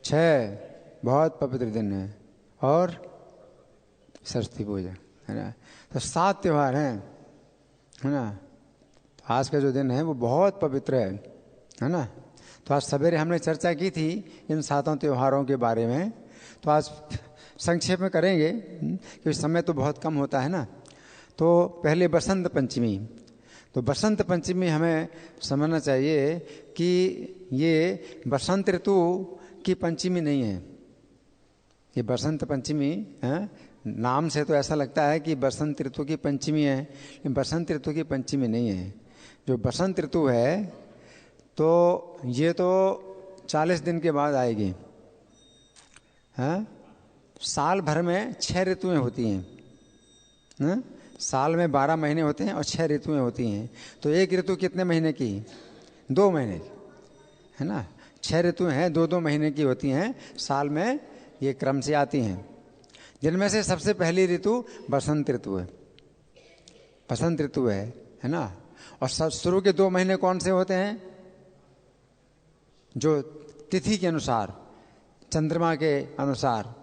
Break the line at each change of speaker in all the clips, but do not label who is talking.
6 बहुत पवित्र दिन है और सरस्वती पूजा, है ना। तो 7 त्यौहार हैं, है ना। तो आज का जो दिन है वो बहुत पवित्र है ना। तो आज सवेरे हमने चर्चा की थी इन 7 त्योहारों के बारे में। तो आज संक्षेप में करेंगे क्योंकि समय तो बहुत कम होता है ना। तो पहले बसंत पंचमी। तो बसंत पंचमी हमें समझना चाहिए कि ये बसंत ऋतु की पंचमी नहीं है। ये बसंत पंचमी है, नाम से तो ऐसा लगता है कि बसंत ऋतु की पंचमी है, लेकिन बसंत ऋतु की पंचमी नहीं है। जो बसंत ऋतु है तो ये तो 40 दिन के बाद आएगी, हैं। साल भर में 6 ऋतुएं होती हैं, साल में 12 महीने होते हैं और 6 ऋतुएं होती हैं। तो एक ऋतु कितने महीने की? 2 महीने की, है ना। 6 ऋतुएं हैं, 2-2 महीने की होती हैं साल में, ये क्रम से आती हैं। जिनमें से सबसे पहली ऋतु बसंत ऋतु है, बसंत ऋतु है ना। और शुरू के 2 महीने कौन से होते हैं? जो तिथि के अनुसार, चंद्रमा के अनुसार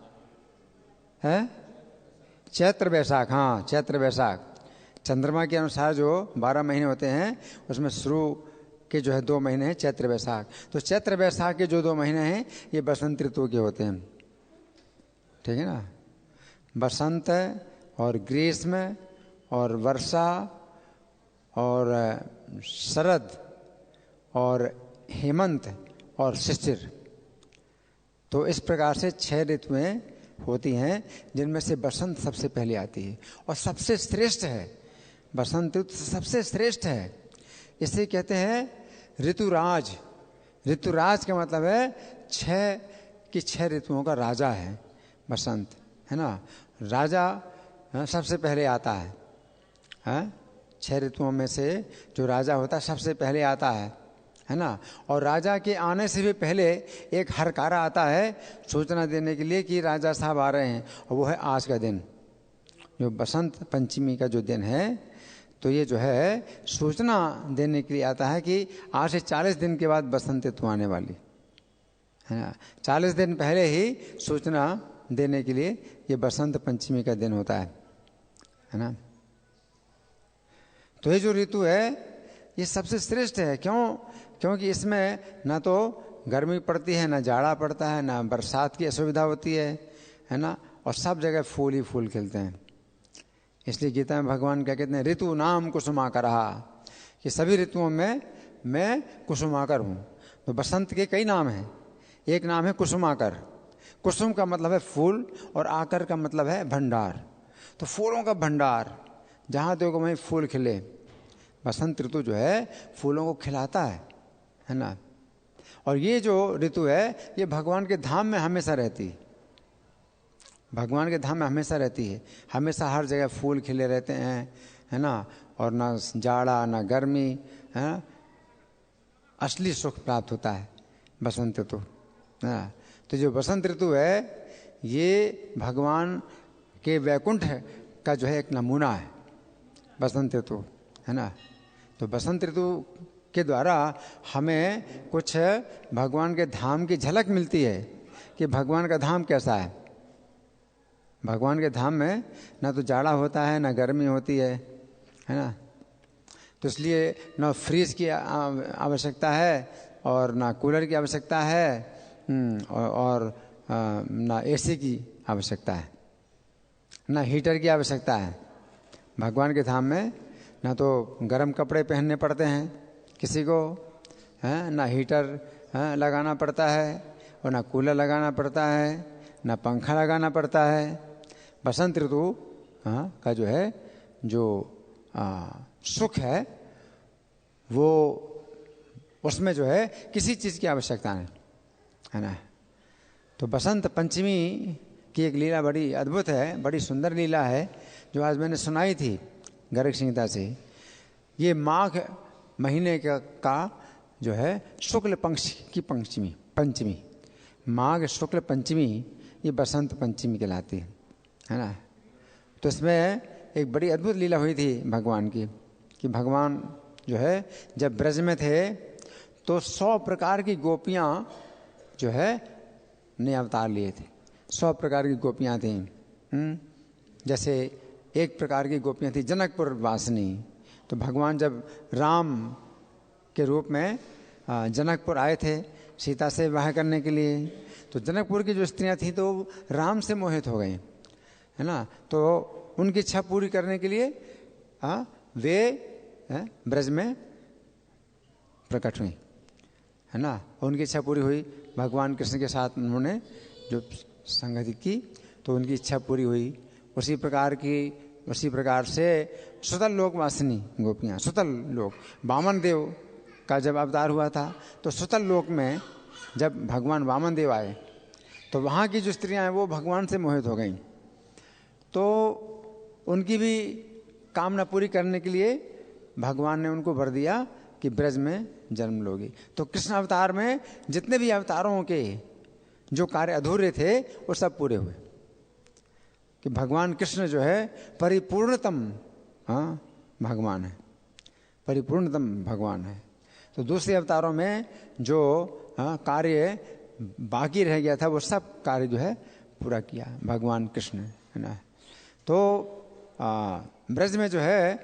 है, चैत्र वैशाख। हाँ, चैत्र वैशाख चंद्रमा के अनुसार जो 12 महीने होते हैं उसमें शुरू के जो है 2 महीने हैं चैत्र वैशाख। तो चैत्र वैशाख के जो 2 महीने हैं ये बसंत ऋतु के होते हैं, ठीक है ना। बसंत और ग्रीष्म और वर्षा और शरद और हेमंत और शिशिर, तो इस प्रकार से 6 ऋतुएं होती हैं जिनमें से बसंत सबसे पहले आती है और सबसे श्रेष्ठ है। बसंत ऋतु सबसे श्रेष्ठ है, इसे कहते हैं ऋतुराज। ऋतुराज का मतलब है 6 ऋतुओं का राजा है बसंत, है ना। राजा सबसे पहले आता है, 6 ऋतुओं में से जो राजा होता है सबसे पहले आता है ना। और राजा के आने से भी पहले एक हरकारा आता है सूचना देने के लिए कि राजा साहब आ रहे हैं, और वो है आज का दिन, जो बसंत पंचमी का जो दिन है। तो ये जो है सूचना देने के लिए आता है कि आज से 40 दिन के बाद बसंत ऋतु आने वाली है ना। 40 दिन पहले ही सूचना देने के लिए ये बसंत पंचमी का दिन होता है ना। तो ये जो ऋतु है ये सबसे श्रेष्ठ है। क्योंकि इसमें ना तो गर्मी पड़ती है, ना जाड़ा पड़ता है, ना बरसात की असुविधा होती है ना। और सब जगह फूल ही फूल खिलते हैं। इसलिए गीता में भगवान क्या कहते हैं, ऋतु नाम कुसुमाकरहा, कि सभी ऋतुओं में मैं कुसुमाकर हूँ। तो बसंत के कई नाम हैं। एक नाम है कुसुमाकर। कुसुम का मतलब है फूल और आकर का मतलब है भंडार। तो फूलों का भंडार, जहाँ देखो वहीं फूल खिले। बसंत ऋतु जो है फूलों को खिलाता है ना। और ये जो ऋतु है ये भगवान के धाम में हमेशा रहती है। भगवान के धाम में हमेशा रहती है, हमेशा हर जगह फूल खिले रहते हैं, है ना। और ना जाड़ा ना गर्मी, है। असली सुख प्राप्त होता है बसंत ऋतु, है। तो जो बसंत ऋतु है ये भगवान के वैकुंठ का जो है एक नमूना है बसंत ऋतु, है ना। तो बसंत ऋतु के द्वारा हमें कुछ भगवान के धाम की झलक मिलती है कि भगवान का धाम कैसा है। भगवान के धाम में ना तो जाड़ा होता है ना गर्मी होती है ना। तो इसलिए ना फ्रिज की आवश्यकता है और ना कूलर की आवश्यकता है, और ना एसी की आवश्यकता है, ना हीटर की आवश्यकता है। भगवान के धाम में ना तो गर्म कपड़े पहनने पड़ते हैं किसी को, है ना हीटर लगाना पड़ता है, और ना कूलर लगाना पड़ता है, ना पंखा लगाना पड़ता है। बसंत ऋतु का जो है जो सुख है वो उसमें जो है किसी चीज़ की आवश्यकता नहीं, है ना। तो बसंत पंचमी की एक लीला बड़ी अद्भुत है, बड़ी सुंदर लीला है जो आज मैंने सुनाई थी गर्ग संहिता से। ये माघ महीने का जो है शुक्ल पक्ष की पंचमी, माघ शुक्ल पंचमी, ये बसंत पंचमी कहलाती है ना। तो इसमें एक बड़ी अद्भुत लीला हुई थी भगवान की, कि भगवान जो है जब ब्रज में थे तो 100 प्रकार की गोपियाँ जो है ने अवतार लिए थे। 100 प्रकार की गोपियाँ थीं। जैसे एक प्रकार की गोपियाँ थी जनकपुर वासिनी। तो भगवान जब राम के रूप में जनकपुर आए थे सीता से विवाह करने के लिए, तो जनकपुर की जो स्त्रियाँ थीं तो राम से मोहित हो गई, है ना। तो उनकी इच्छा पूरी करने के लिए वे ब्रज में प्रकट हुई, है ना। उनकी इच्छा पूरी हुई, भगवान कृष्ण के साथ उन्होंने जो संगति की तो उनकी इच्छा पूरी हुई। उसी प्रकार से सुतल लोक वासिनी गोपियाँ, सुतल लोक, वामन देव का जब अवतार हुआ था तो सुतल लोक में जब भगवान वामन देव आए तो वहाँ की जो स्त्रियाँ हैं वो भगवान से मोहित हो गईं। तो उनकी भी कामना पूरी करने के लिए भगवान ने उनको वर दिया कि ब्रज में जन्म लोगी। तो कृष्ण अवतार में जितने भी अवतारों के जो कार्य अधूरे थे वो सब पूरे हुए, कि भगवान कृष्ण जो है परिपूर्णतम भगवान है, परिपूर्णतम भगवान है। तो दूसरे अवतारों में जो कार्य बाकी रह गया था वो सब कार्य जो है पूरा किया भगवान कृष्ण ने, है ना। तो ब्रज में जो है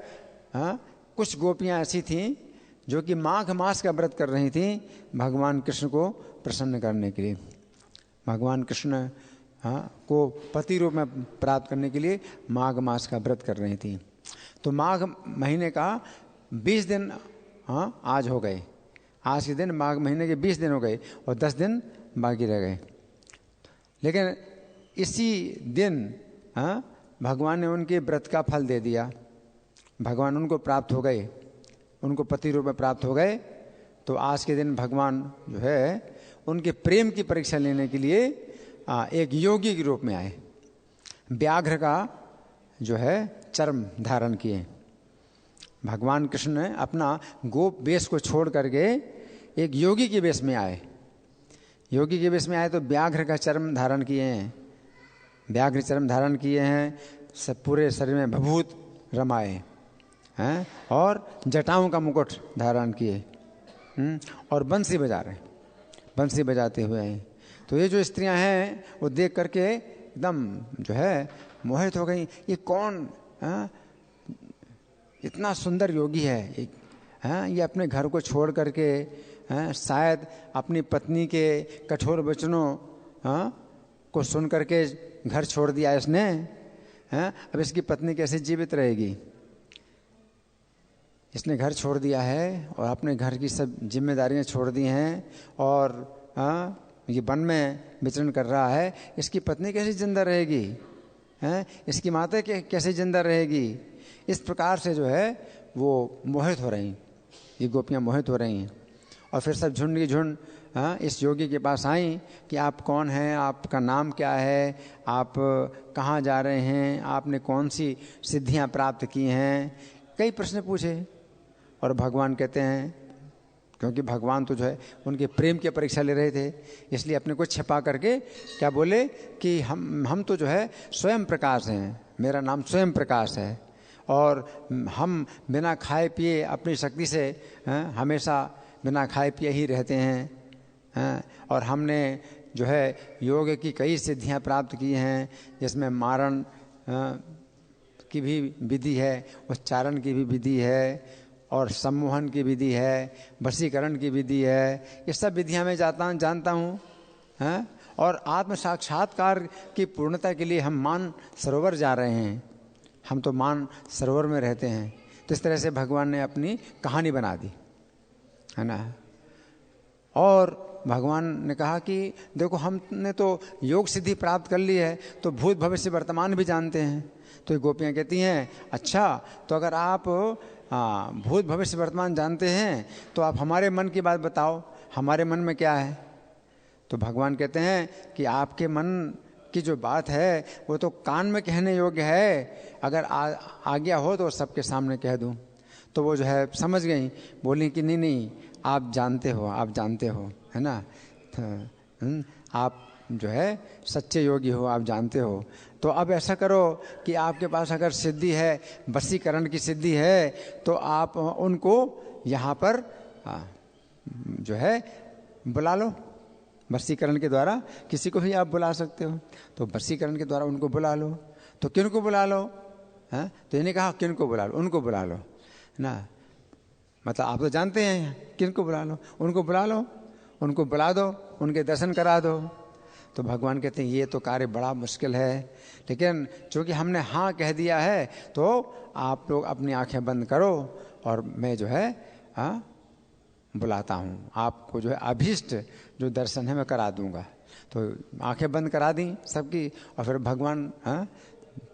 कुछ गोपियाँ ऐसी थीं जो कि माघ मास का व्रत कर रही थीं भगवान कृष्ण को प्रसन्न करने के लिए, भगवान कृष्ण को पति रूप में प्राप्त करने के लिए माघ मास का व्रत कर रही थी। तो माघ महीने का 20 दिन आज हो गए, आज के दिन माघ महीने के 20 दिन हो गए और 10 दिन बाकी रह गए। लेकिन इसी दिन भगवान ने उनके व्रत का फल दे दिया, भगवान उनको प्राप्त हो गए, उनको पति रूप में प्राप्त हो गए। तो आज के दिन भगवान जो है उनके प्रेम की परीक्षा लेने के लिए एक योगी के रूप में आए, व्याघ्र का जो है चर्म धारण किए। भगवान कृष्ण ने अपना गोप वेश को छोड़ करके एक योगी के वेश में आए, योगी के वेश में आए तो व्याघ्र का चर्म धारण किए हैं, व्याघ्र चर्म धारण किए हैं, सब पूरे शरीर में भभूत रमाए हैं और जटाओं का मुकुट धारण किए और बंसी बजा रहे, बंसी बजाते हुए हैं। तो ये जो स्त्रियां हैं वो देख करके एकदम जो है मोहित हो गई, ये कौन इतना सुंदर योगी है, ये अपने घर को छोड़ करके शायद अपनी पत्नी के कठोर वचनों को सुन करके घर छोड़ दिया इसने, अब इसकी पत्नी कैसे जीवित रहेगी। इसने घर छोड़ दिया है और अपने घर की सब जिम्मेदारियां छोड़ दी हैं और ये वन में विचरण कर रहा है, इसकी पत्नी कैसे जिंदा रहेगी, इसकी माता कैसे जिंदा रहेगी। इस प्रकार से जो है वो मोहित हो रही, ये गोपियाँ मोहित हो रही हैं। और फिर सब झुंड की झुंड इस योगी के पास आई कि आप कौन हैं, आपका नाम क्या है, आप कहाँ जा रहे हैं, आपने कौन सी सिद्धियाँ प्राप्त की हैं, कई प्रश्न पूछे। और भगवान कहते हैं, क्योंकि भगवान तो जो है उनके प्रेम की परीक्षा ले रहे थे, इसलिए अपने को छिपा करके क्या बोले कि हम तो जो है स्वयं प्रकाश हैं, मेरा नाम स्वयं प्रकाश है और हम बिना खाए पिए अपनी शक्ति से हमेशा बिना खाए पिए ही रहते हैं और हमने जो है योग की कई सिद्धियां प्राप्त की हैं, जिसमें मारण की भी विधि है, उच्चारण की भी विधि है और सम्मोहन की विधि है, वशीकरण की विधि है। ये सब विधियां मैं जानता हूँ और आत्म साक्षात्कार की पूर्णता के लिए हम मान सरोवर जा रहे हैं, हम तो मान सरोवर में रहते हैं। तो इस तरह से भगवान ने अपनी कहानी बना दी, है ना। और भगवान ने कहा कि देखो हमने तो योग सिद्धि प्राप्त कर ली है, तो भूत भविष्य वर्तमान भी जानते हैं। तो ये गोपियाँ कहती हैं अच्छा, तो अगर आप भूत भविष्य वर्तमान जानते हैं तो आप हमारे मन की बात बताओ, हमारे मन में क्या है। तो भगवान कहते हैं कि आपके मन की जो बात है वो तो कान में कहने योग्य है, अगर आज्ञा हो तो सबके सामने कह दूं। तो वो जो है समझ गई, बोली कि नहीं आप जानते हो, आप जानते हो, है ना, आप जो है सच्चे योगी हो, आप जानते हो। तो अब ऐसा करो कि आपके पास अगर सिद्धि है, वशीकरण की सिद्धि है, तो आप उनको यहाँ पर जो है बुला लो, वशीकरण के द्वारा किसी को भी आप बुला सकते हो, तो वशीकरण के द्वारा उनको बुला लो। तो किन को बुला लो? हैं? तो इन्हें कहा किन को बुला लो, उनको बुला लो ना, मतलब आप तो जानते हैं किन को बुला लो, उनको बुला लो, उनको बुला दो, उनके दर्शन करा दो। तो भगवान कहते हैं ये तो कार्य बड़ा मुश्किल है, लेकिन चूँकि हमने हाँ कह दिया है तो आप लोग अपनी आंखें बंद करो और मैं जो है बुलाता हूँ आपको, जो है अभीष्ट जो दर्शन है मैं करा दूंगा। तो आंखें बंद करा दी सबकी, और फिर भगवान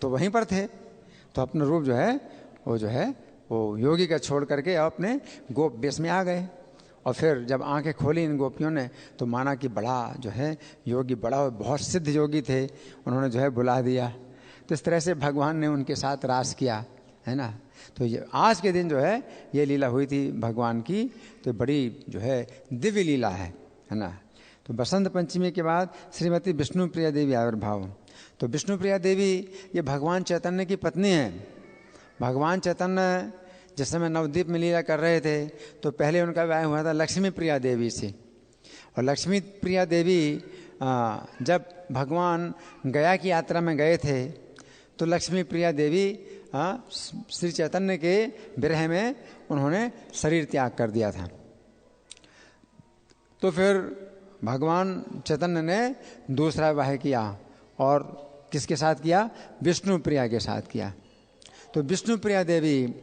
तो वहीं पर थे, तो अपना रूप जो है वो योगी का छोड़ करके अपने गोप वेश में आ गए। और फिर जब आंखें खोली इन गोपियों ने तो माना कि बड़ा जो है योगी, बड़ा बहुत सिद्ध योगी थे, उन्होंने जो है बुला दिया। तो इस तरह से भगवान ने उनके साथ रास किया, है ना। तो ये आज के दिन जो है ये लीला हुई थी भगवान की, तो बड़ी जो है दिव्य लीला है ना। तो बसंत पंचमी के बाद श्रीमती विष्णुप्रिया देवी आविर्भाव। तो विष्णुप्रिया देवी ये भगवान चैतन्य की पत्नी है। भगवान चैतन्य जिस समय नवद्वीप में लीला कर रहे थे तो पहले उनका विवाह हुआ था लक्ष्मी प्रिया देवी से। और लक्ष्मी प्रिया देवी जब भगवान गया की यात्रा में गए थे तो लक्ष्मी प्रिया देवी श्री चैतन्य के विरह में उन्होंने शरीर त्याग कर दिया था। तो फिर भगवान चैतन्य ने दूसरा विवाह किया, और किसके साथ किया? विष्णु प्रिया के साथ किया। तो विष्णु प्रिया देवी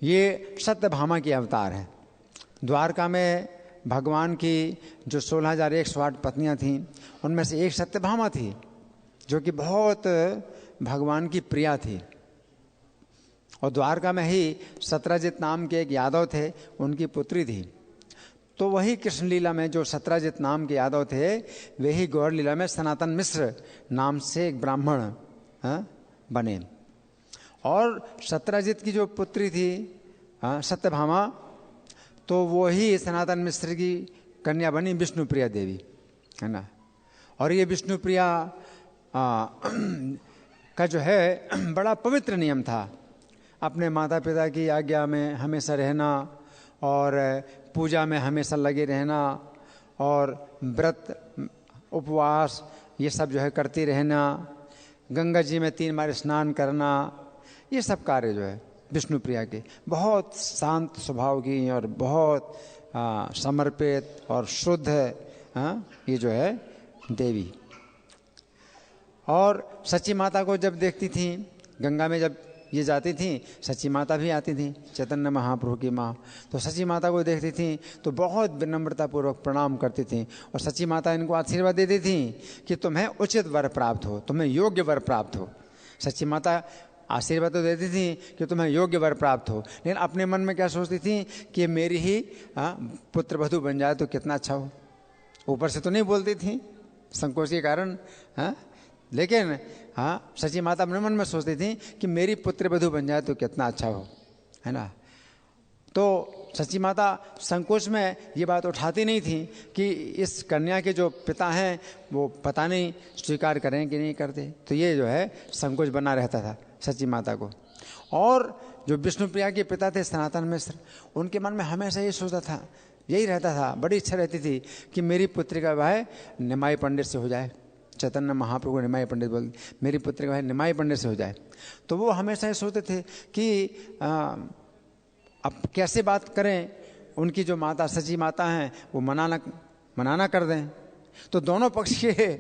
ये सत्यभामा की अवतार है। द्वारका में भगवान की जो 16,108 पत्नियां थीं उनमें से एक सत्यभामा थी, जो कि बहुत भगवान की प्रिया थी। और द्वारका में ही सत्रजित नाम के एक यादव थे, उनकी पुत्री थी। तो वही कृष्ण लीला में जो सत्रजित नाम के यादव थे वे ही गौर लीला में सनातन मिश्र नाम से एक ब्राह्मण बने। और सत्रजित की जो पुत्री थी सत्यभामा, तो वो ही सनातन मिश्र की कन्या बनी विष्णुप्रिया देवी, है ना। और ये विष्णुप्रिया का जो है बड़ा पवित्र नियम था, अपने माता पिता की आज्ञा में हमेशा रहना और पूजा में हमेशा लगे रहना और व्रत उपवास ये सब जो है करती रहना, गंगा जी में 3 बार स्नान करना, ये सब कार्य जो है विष्णुप्रिया के बहुत शांत स्वभाव की और बहुत समर्पित और शुद्ध ये जो है देवी। और सची माता को जब देखती थी, गंगा में जब ये जाती थी, सची माता भी आती थी, चैतन्य महाप्रभु की माँ, तो सची माता को देखती थी तो बहुत विनम्रतापूर्वक प्रणाम करती थी। और सची माता इनको आशीर्वाद देती थी कि तुम्हें उचित वर प्राप्त हो, तुम्हें योग्य वर प्राप्त हो। सची माता आशीर्वाद तो देती थी कि तुम्हें योग्य वर प्राप्त हो, लेकिन अपने मन में क्या सोचती थी कि मेरी ही पुत्र वधू बन जाए तो कितना अच्छा हो। ऊपर से तो नहीं बोलती थी संकोच के कारण, लेकिन सची माता अपने मन में सोचती थी कि मेरी पुत्र वधू बन जाए तो कितना अच्छा हो, है ना। तो सची माता संकोच में ये बात उठाती नहीं थी कि इस कन्या के जो पिता हैं वो पता नहीं स्वीकार करें कि नहीं करते। तो ये जो है संकोच बना रहता था सची माता को। और जो विष्णुप्रिया के पिता थे सनातन मिश्र, उनके मन में हमेशा ये सोचता था, यही रहता था, बड़ी इच्छा रहती थी कि मेरी पुत्री का विवाह निमाई पंडित से हो जाए। चैतन्य महाप्रभु निमाई पंडित बोलते, मेरी पुत्री का विवाह निमाई पंडित से हो जाए। तो वो हमेशा ये सोचते थे कि अब कैसे बात करें, उनकी जो माता सची माता हैं वो मनाना कर दें। तो दोनों पक्ष के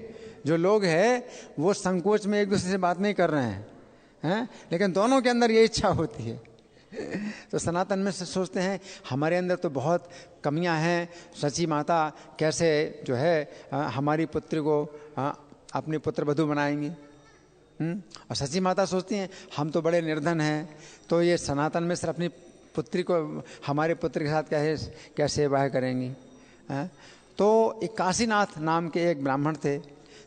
जो लोग हैं वो संकोच में एक दूसरे से बात नहीं कर रहे हैं, लेकिन दोनों के अंदर ये इच्छा होती है। तो सनातन में से सोचते हैं हमारे अंदर तो बहुत कमियां हैं, सची माता कैसे जो है हमारी पुत्री को अपनी पुत्र वधू बनाएंगी। और सची माता सोचती हैं हम तो बड़े निर्धन हैं, तो ये सनातन मिश्र अपनी पुत्री को हमारे पुत्र के साथ कैसे विवाह करेंगी। तो एक काशीनाथ नाम के एक ब्राह्मण थे,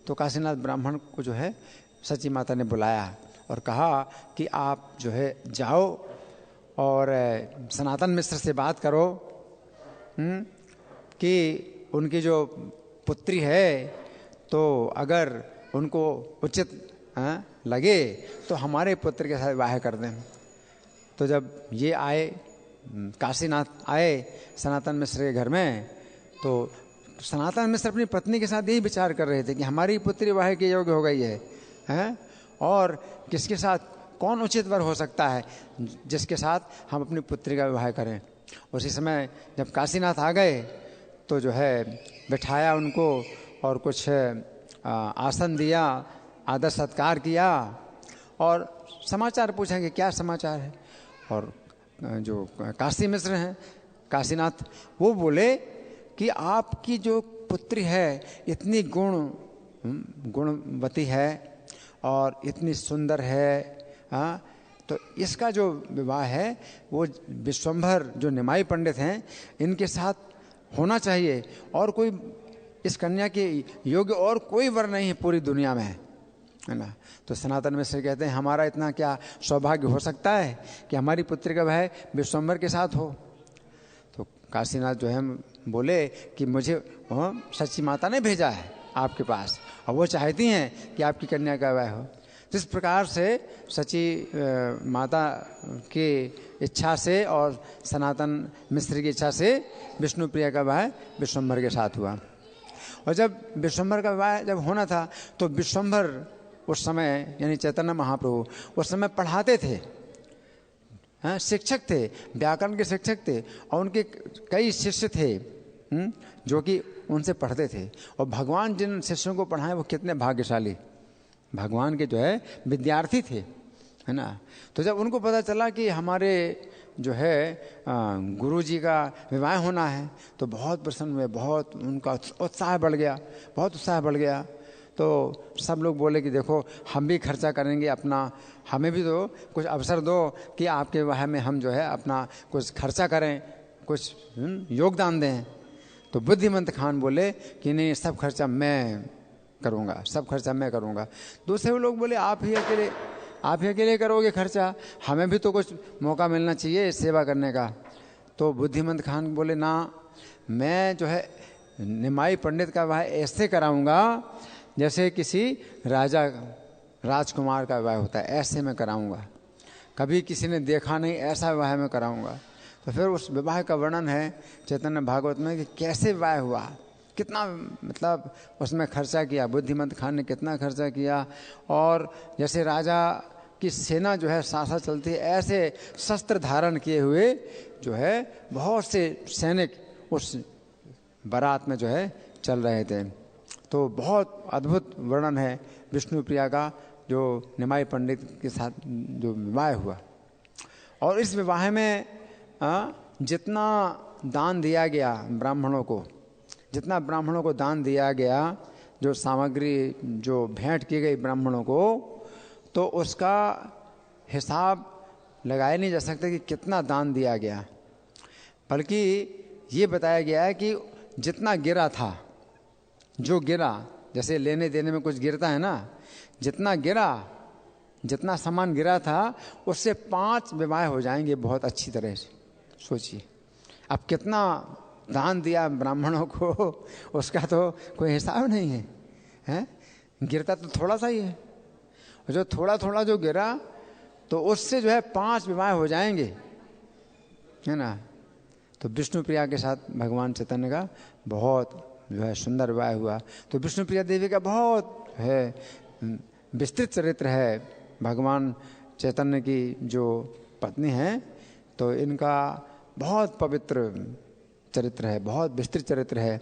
तो काशीनाथ ब्राह्मण को जो है सची माता ने बुलाया और कहा कि आप जो है जाओ और सनातन मिश्र से बात करो कि उनकी जो पुत्री है तो अगर उनको उचित लगे तो हमारे पुत्र के साथ विवाह कर दें। तो जब ये आए, काशीनाथ आए सनातन मिश्र के घर में, तो सनातन मिश्र अपनी पत्नी के साथ यही विचार कर रहे थे कि हमारी पुत्री विवाह के योग्य हो गई है, हैं? और किसके साथ कौन उचित वर हो सकता है जिसके साथ हम अपनी पुत्री का विवाह करें। उसी समय जब काशीनाथ आ गए तो जो है बिठाया उनको और कुछ आसन दिया, आदर सत्कार किया और समाचार पूछा कि क्या समाचार है। और जो काशी मिश्र हैं, काशीनाथ, वो बोले कि आपकी जो पुत्री है इतनी गुणवती है और इतनी सुंदर है, हाँ, तो इसका जो विवाह है वो विश्वंभर जो निमाई पंडित हैं इनके साथ होना चाहिए और कोई इस कन्या के योग्य और कोई वर नहीं है पूरी दुनिया में, है ना। तो सनातन मिश्र कहते हैं हमारा इतना क्या सौभाग्य हो सकता है कि हमारी पुत्री का विवाह विश्वंभर के साथ हो। तो काशीनाथ जो है बोले कि मुझे सची माता ने भेजा है आपके पास और वो चाहती हैं कि आपकी कन्या का विवाह हो। जिस प्रकार से सची माता की इच्छा से और सनातन मिश्र की इच्छा से विष्णुप्रिया का विवाह विश्वंभर के साथ हुआ। और जब विश्वंभर का विवाह जब होना था तो विश्वंभर उस समय यानी चैतन्य महाप्रभु उस समय पढ़ाते थे, हाँ, शिक्षक थे, व्याकरण के शिक्षक थे और उनके कई शिष्य थे जो कि उनसे पढ़ते थे। और भगवान जिन शिष्यों को पढ़ाए वो कितने भाग्यशाली भगवान के जो है विद्यार्थी थे, है ना। तो जब उनको पता चला कि हमारे जो है गुरुजी का विवाह होना है तो बहुत प्रसन्न हुए, बहुत उनका उत्साह बढ़ गया, बहुत उत्साह बढ़ गया। तो सब लोग बोले कि देखो हम भी खर्चा करेंगे अपना, हमें भी तो कुछ अवसर दो कि आपके विवाह में हम जो है अपना कुछ खर्चा करें, कुछ योगदान दें। तो बुद्धिमंत खान बोले कि नहीं, सब खर्चा मैं करूँगा, सब खर्चा मैं करूँगा। दूसरे लोग बोले आप ही अकेले करोगे खर्चा, हमें भी तो कुछ मौका मिलना चाहिए सेवा करने का। तो बुद्धिमंत खान बोले ना, मैं जो है निमाई पंडित का विवाह ऐसे कराऊँगा जैसे किसी राजकुमार का विवाह होता है, ऐसे मैं कराऊँगा, कभी किसी ने देखा नहीं ऐसा विवाह मैं कराऊँगा। तो फिर उस विवाह का वर्णन है चैतन्य भागवत में कि कैसे विवाह हुआ, कितना मतलब उसमें खर्चा किया, बुद्धिमंत खान ने कितना खर्चा किया। और जैसे राजा की सेना जो है साथ चलती है ऐसे शस्त्र धारण किए हुए जो है बहुत से सैनिक उस बारात में जो है चल रहे थे। तो बहुत अद्भुत वर्णन है विष्णुप्रिया का जो निमाई पंडित के साथ जो विवाह हुआ। और इस विवाह में जितना दान दिया गया ब्राह्मणों को, जितना ब्राह्मणों को दान दिया गया, जो सामग्री जो भेंट की गई ब्राह्मणों को, तो उसका हिसाब लगाया नहीं जा सकता कि कितना दान दिया गया। बल्कि ये बताया गया है कि जितना गिरा था, जो गिरा, जैसे लेने देने में कुछ गिरता है ना, जितना गिरा, जितना सामान गिरा था उससे 5 विवाह हो जाएंगे बहुत अच्छी तरह से। सोचिए अब कितना दान दिया ब्राह्मणों को, उसका तो कोई हिसाब नहीं है, हैं? गिरता तो थोड़ा सा ही है, और जो थोड़ा थोड़ा जो गिरा तो उससे जो है 5 विवाह हो जाएंगे, है ना। तो विष्णुप्रिया के साथ भगवान चैतन्य का बहुत जो है सुंदर विवाह हुआ। तो विष्णुप्रिया देवी का बहुत है विस्तृत चरित्र है। भगवान चैतन्य की जो पत्नी हैं तो इनका बहुत पवित्र चरित्र है, बहुत विस्तृत चरित्र है।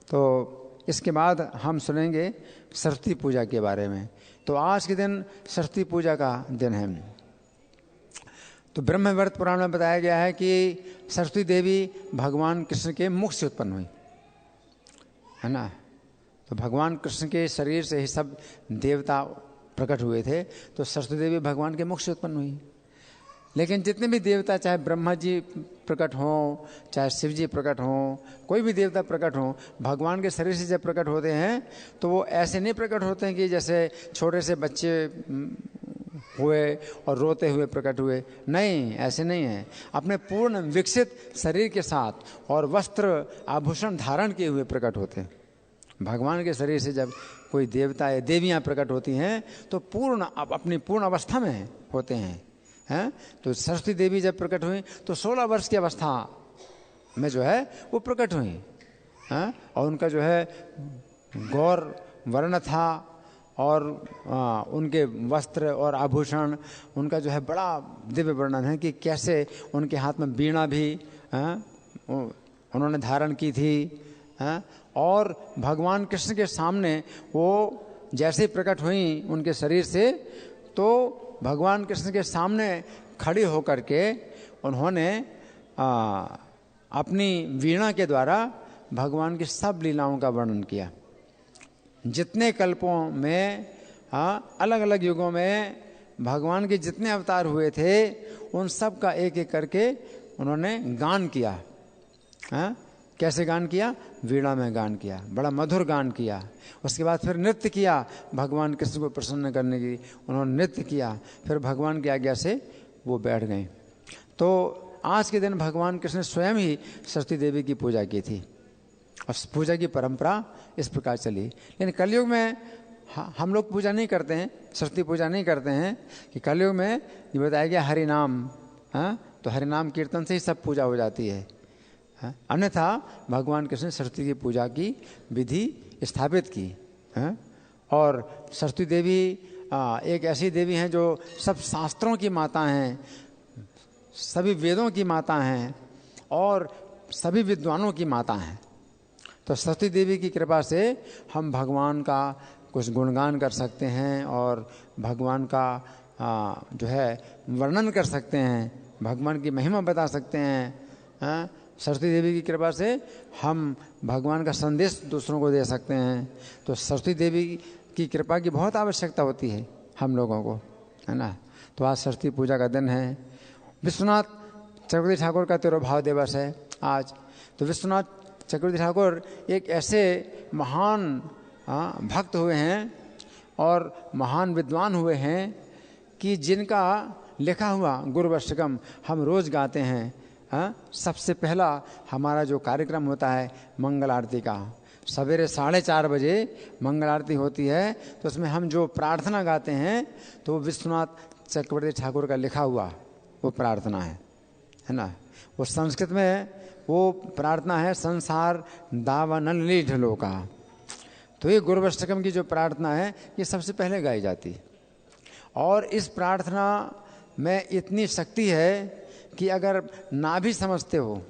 तो इसके बाद हम सुनेंगे सरस्वती पूजा के बारे में। तो आज के दिन सरस्वती पूजा का दिन है। तो ब्रह्मवैवर्त पुराण में बताया गया है कि सरस्वती देवी भगवान कृष्ण के मुख से उत्पन्न हुई, है ना। तो भगवान कृष्ण के शरीर से ही सब देवता प्रकट हुए थे, तो सरस्वती देवी भगवान के मुख से उत्पन्न हुई। लेकिन जितने भी देवता, चाहे ब्रह्मा जी प्रकट हों, चाहे शिव जी प्रकट हों, कोई भी देवता प्रकट हों, भगवान के शरीर से जब प्रकट होते हैं तो वो ऐसे नहीं प्रकट होते हैं कि जैसे छोटे से बच्चे हुए और रोते हुए प्रकट हुए। नहीं, ऐसे नहीं है। अपने पूर्ण विकसित शरीर के साथ और वस्त्र आभूषण धारण किए हुए प्रकट होते हैं। भगवान के शरीर से जब कोई देवता या देवियाँ प्रकट होती हैं तो पूर्ण अपनी पूर्ण अवस्था में होते हैं, हैं? तो सरस्वती देवी जब प्रकट हुई तो 16 वर्ष की अवस्था में जो है वो प्रकट हुई, और उनका जो है गौर वर्ण था, और उनके वस्त्र और आभूषण, उनका जो है बड़ा दिव्य वर्णन है कि कैसे उनके हाथ में वीणा भी उन्होंने धारण की थी। और भगवान कृष्ण के सामने वो जैसे प्रकट हुई उनके शरीर से, तो भगवान कृष्ण के सामने खड़ी होकर के उन्होंने अपनी वीणा के द्वारा भगवान की सब लीलाओं का वर्णन किया। जितने कल्पों में, अलग अलग युगों में भगवान के जितने अवतार हुए थे, उन सब का एक एक करके उन्होंने गान किया। कैसे गान किया? वीणा में गान किया, बड़ा मधुर गान किया। उसके बाद फिर नृत्य किया, भगवान कृष्ण को प्रसन्न करने की उन्होंने नृत्य किया। फिर भगवान की आज्ञा से वो बैठ गए। तो आज के दिन भगवान कृष्ण ने स्वयं ही सरस्वती देवी की पूजा की थी, और पूजा की परंपरा इस प्रकार चली। लेकिन कलयुग में हम लोग पूजा नहीं करते हैं, सरस्वती पूजा नहीं करते हैं, कि कलयुग में ये बताया गया हरि नाम, तो हरि नाम कीर्तन से ही सब पूजा हो जाती है। अन्यथा भगवान कृष्ण ने सरस्वती की पूजा की विधि स्थापित की। और सरस्वती देवी एक ऐसी देवी हैं जो सब शास्त्रों की माता हैं, सभी वेदों की माता हैं, और सभी विद्वानों की माता हैं। तो सरस्वती देवी की कृपा से हम भगवान का कुछ गुणगान कर सकते हैं, और भगवान का जो है वर्णन कर सकते हैं, भगवान की महिमा बता सकते हैं। सरस्वती देवी की कृपा से हम भगवान का संदेश दूसरों को दे सकते हैं। तो सरस्वती देवी की कृपा की बहुत आवश्यकता होती है हम लोगों को, है ना। तो आज सरस्वती पूजा का दिन है। विश्वनाथ चक्रवर्ती ठाकुर का तिरुभाव दिवस है आज। तो विश्वनाथ चक्रवर्ती ठाकुर एक ऐसे महान भक्त हुए हैं और महान विद्वान हुए हैं कि जिनका लिखा हुआ गुरुवष्टकम हम रोज़ गाते हैं। सबसे पहला हमारा जो कार्यक्रम होता है मंगल आरती का, सवेरे 4:30 बजे मंगल आरती होती है। तो उसमें हम जो प्रार्थना गाते हैं तो विश्वनाथ चक्रवर्ती ठाकुर का लिखा हुआ वो प्रार्थना है ना। वो संस्कृत में वो प्रार्थना है, संसार दावानल लीढलो का। तो ये गुरुवष्टकम की जो प्रार्थना है ये सबसे पहले गाई जाती है। और इस प्रार्थना में इतनी शक्ति है कि अगर ना भी समझते हो,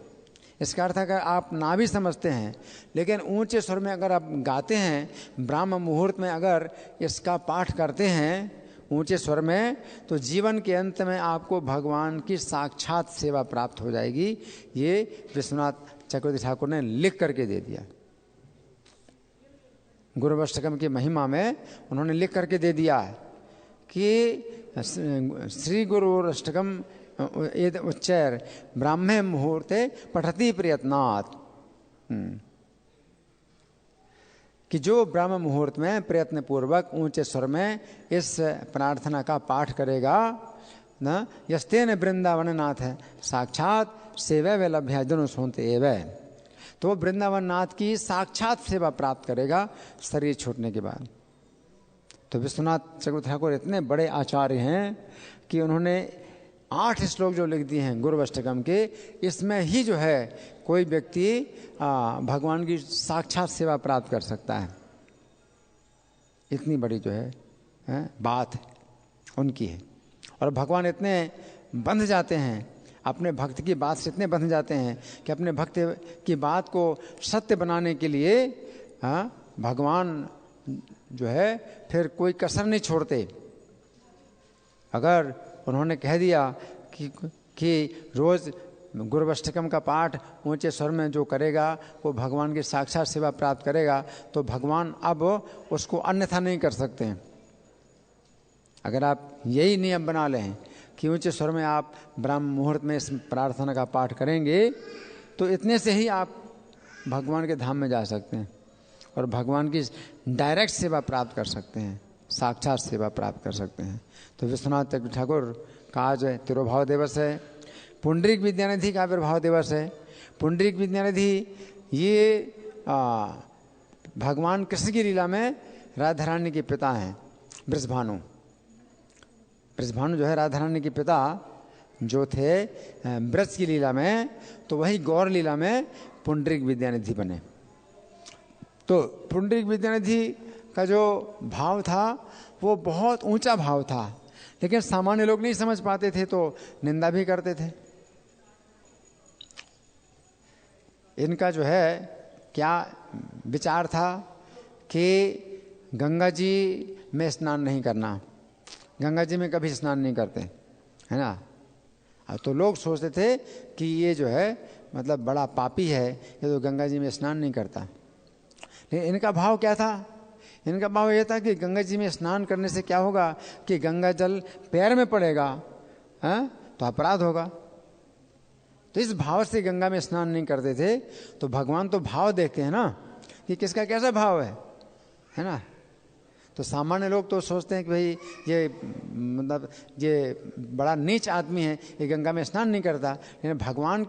इसका अर्थ अगर आप ना भी समझते हैं लेकिन ऊंचे स्वर में अगर आप गाते हैं, ब्राह्म मुहूर्त में अगर इसका पाठ करते हैं ऊंचे स्वर में, तो जीवन के अंत में आपको भगवान की साक्षात सेवा प्राप्त हो जाएगी। ये विश्वनाथ चक्रवर्ती ठाकुर ने लिख करके दे दिया। गुरुवष्टकम की महिमा में उन्होंने लिख करके दे दिया है कि श्री गुरुवष्टकम उच्चैर ब्राह्मे मुहूर्ते पठति प्रयत्नात्, कि जो ब्रह्म मुहूर्त में प्रयत्न पूर्वक ऊंचे स्वर में इस प्रार्थना का पाठ करेगा न, यस्तेन वृंदावन नाथ है साक्षात सेवा वे लभ्या जनु सुनते एवं, तो वो वृंदावन नाथ की साक्षात सेवा प्राप्त करेगा शरीर छूटने के बाद। तो विश्वनाथ चक्रवर्ती ठाकुर इतने बड़े आचार्य हैं कि उन्होंने 8 श्लोक जो लिख दिए हैं गुरुवष्टकम के, इसमें ही जो है कोई व्यक्ति भगवान की साक्षात सेवा प्राप्त कर सकता है। इतनी बड़ी जो है बात उनकी है। और भगवान इतने बंध जाते हैं, अपने भक्त की बात से इतने बंध जाते हैं कि अपने भक्त की बात को सत्य बनाने के लिए भगवान जो है फिर कोई कसर नहीं छोड़ते। अगर उन्होंने कह दिया कि रोज़ गुरुवष्टकम का पाठ ऊंचे स्वर में जो करेगा वो भगवान की साक्षात सेवा प्राप्त करेगा, तो भगवान अब उसको अन्यथा नहीं कर सकते हैं। अगर आप यही नियम बना लें कि ऊंचे स्वर में आप ब्रह्म मुहूर्त में इस प्रार्थना का पाठ करेंगे, तो इतने से ही आप भगवान के धाम में जा सकते हैं और भगवान की डायरेक्ट सेवा प्राप्त कर सकते हैं, साक्षात सेवा प्राप्त कर सकते हैं। तो विश्वनाथ चक्रवर्ती ठाकुर का आज तिरुभाव दिवस है। पुंडरीक विद्यानिधि का आविर्भाव दिवस है। पुंडरीक विद्यानिधि ये भगवान कृष्ण की लीला में राधा रानी के पिता हैं, बृषभानु। बृषभानु जो है राधा रानी के पिता जो थे ब्रज की लीला में, तो वही गौर लीला में पुंडरीक विद्यानिधि बने। तो पुंडरीक विद्यानिधि का जो भाव था वो बहुत ऊंचा भाव था, लेकिन सामान्य लोग नहीं समझ पाते थे तो निंदा भी करते थे। इनका जो है क्या विचार था कि गंगा जी में स्नान नहीं करना, गंगा जी में कभी स्नान नहीं करते, है ना। तो लोग सोचते थे कि ये जो है मतलब बड़ा पापी है, ये तो गंगा जी में स्नान नहीं करता। लेकिन इनका भाव क्या था? इनका भाव ये था कि गंगा जी में स्नान करने से क्या होगा कि गंगा जल पैर में पड़ेगा, है तो अपराध होगा। तो इस भाव से गंगा में स्नान नहीं करते थे। तो भगवान तो भाव देखते हैं ना कि किसका कैसा भाव है ना। तो सामान्य लोग तो सोचते हैं कि भाई ये मतलब ये बड़ा नीच आदमी है, ये गंगा में स्नान नहीं करता। लेकिन भगवान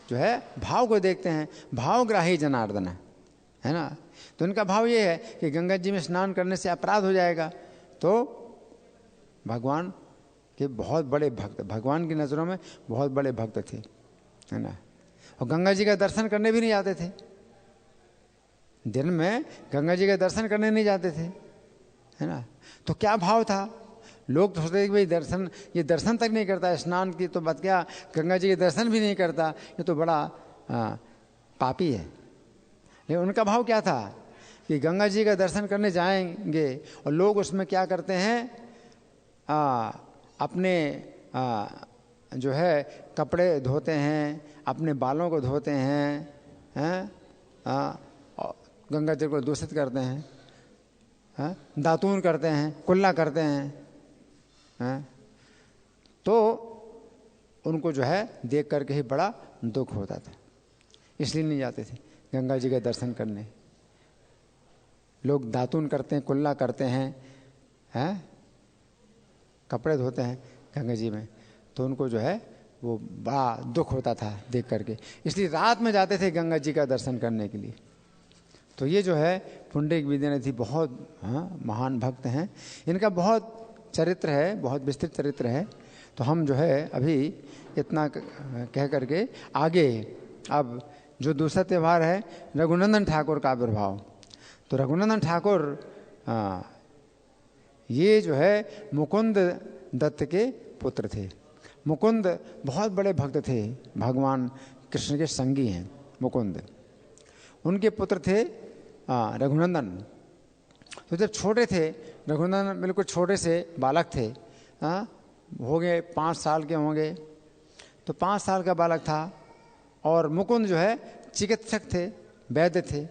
जो है भाव को देखते हैं, भावग्राही जनार्दन है ना। तो उनका भाव ये है कि गंगा जी में स्नान करने से अपराध हो जाएगा। तो भगवान के बहुत बड़े भक्त, भगवान की नज़रों में बहुत बड़े भक्त थे, है ना। और गंगा जी का दर्शन करने भी नहीं जाते थे, दिन में गंगा जी का दर्शन करने नहीं जाते थे, है ना। तो क्या भाव था? लोग तो सोचते थे कि भाई दर्शन, ये दर्शन तक नहीं करता, स्नान की तो बात क्या, गंगा जी के दर्शन भी नहीं करता, ये तो बड़ा पापी है। लेकिन उनका भाव क्या था कि गंगा जी का दर्शन करने जाएंगे और लोग उसमें क्या करते हैं, अपने जो है कपड़े धोते हैं, अपने बालों को धोते हैं, गंगा जल को दूषित करते हैं, दातून करते हैं, कुल्ला करते हैं। तो उनको जो है देख करके ही बड़ा दुख होता था, इसलिए नहीं जाते थे गंगा जी का दर्शन करने। लोग दातून करते हैं, कुल्ला करते हैं, कपड़े धोते हैं गंगा जी में, तो उनको जो है वो बड़ा दुख होता था देख करके, इसलिए रात में जाते थे गंगा जी का दर्शन करने के लिए। तो ये जो है पुंडरीक विद्यानिधि बहुत महान भक्त हैं। इनका बहुत चरित्र है, बहुत विस्तृत चरित्र है। तो हम जो है अभी इतना कह करके आगे, अब जो दूसरा त्यौहार है रघुनंदन ठाकुर का आविर्भाव। तो रघुनंदन ठाकुर ये जो है मुकुंद दत्त के पुत्र थे। मुकुंद बहुत बड़े भक्त थे, भगवान कृष्ण के संगी हैं मुकुंद। उनके पुत्र थे रघुनंदन। तो जब छोटे थे रघुनंदन, बिल्कुल छोटे से बालक थे, हो गए 5 साल के होंगे, तो 5 साल का बालक था। और मुकुंद जो है चिकित्सक थे, वैद्य थे।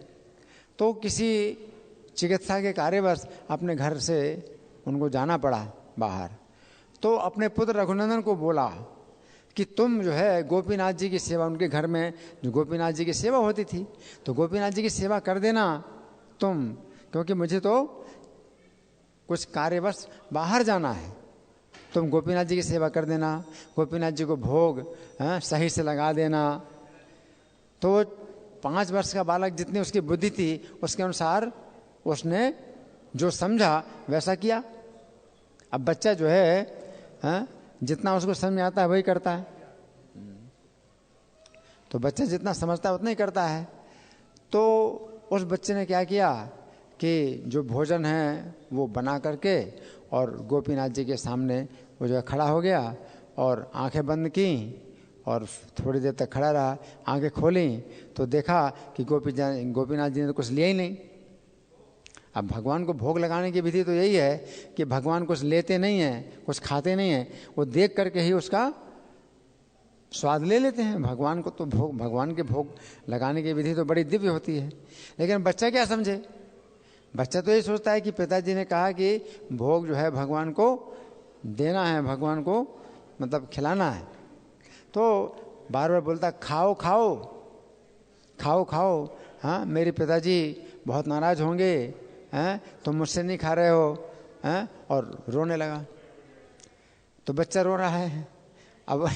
तो किसी चिकित्सा के कार्यवश अपने घर से उनको जाना पड़ा बाहर। तो अपने पुत्र रघुनंदन को बोला कि तुम जो है गोपीनाथ जी की सेवा, उनके घर में जो गोपीनाथ जी की सेवा होती थी, तो गोपीनाथ जी की सेवा कर देना तुम, क्योंकि मुझे तो कुछ कार्यवश बाहर जाना है। तुम गोपीनाथ जी की सेवा कर देना, गोपीनाथ जी को भोग सही से लगा देना। तो 5 वर्ष का बालक, जितनी उसकी बुद्धि थी उसके अनुसार उसने जो समझा वैसा किया। अब बच्चा जो है जितना उसको समझ में आता है वही करता है। तो बच्चा जितना समझता है उतना ही करता है। तो उस बच्चे ने क्या किया कि जो भोजन है वो बना करके और गोपीनाथ जी के सामने वो जो है खड़ा हो गया और आंखें बंद की और थोड़ी देर तक खड़ा रहा। आंखें खोली तो देखा कि गोपीनाथ जी ने तो कुछ लिया ही नहीं। अब भगवान को भोग लगाने की विधि तो यही है कि भगवान कुछ लेते नहीं हैं, कुछ खाते नहीं हैं, वो देख करके ही उसका स्वाद ले लेते हैं। भगवान को तो भोग, भगवान के भोग लगाने की विधि तो बड़ी दिव्य होती है। लेकिन बच्चा क्या समझे? बच्चा तो ये सोचता है कि पिताजी ने कहा कि भोग जो है भगवान को देना है, भगवान को मतलब खिलाना है। तो बार बार बोलता खाओ खाओ खाओ खाओ, हाँ मेरे पिताजी बहुत नाराज होंगे, तुम मुझसे नहीं खा रहे हो, और रोने लगा। तो बच्चा रो रहा है। अब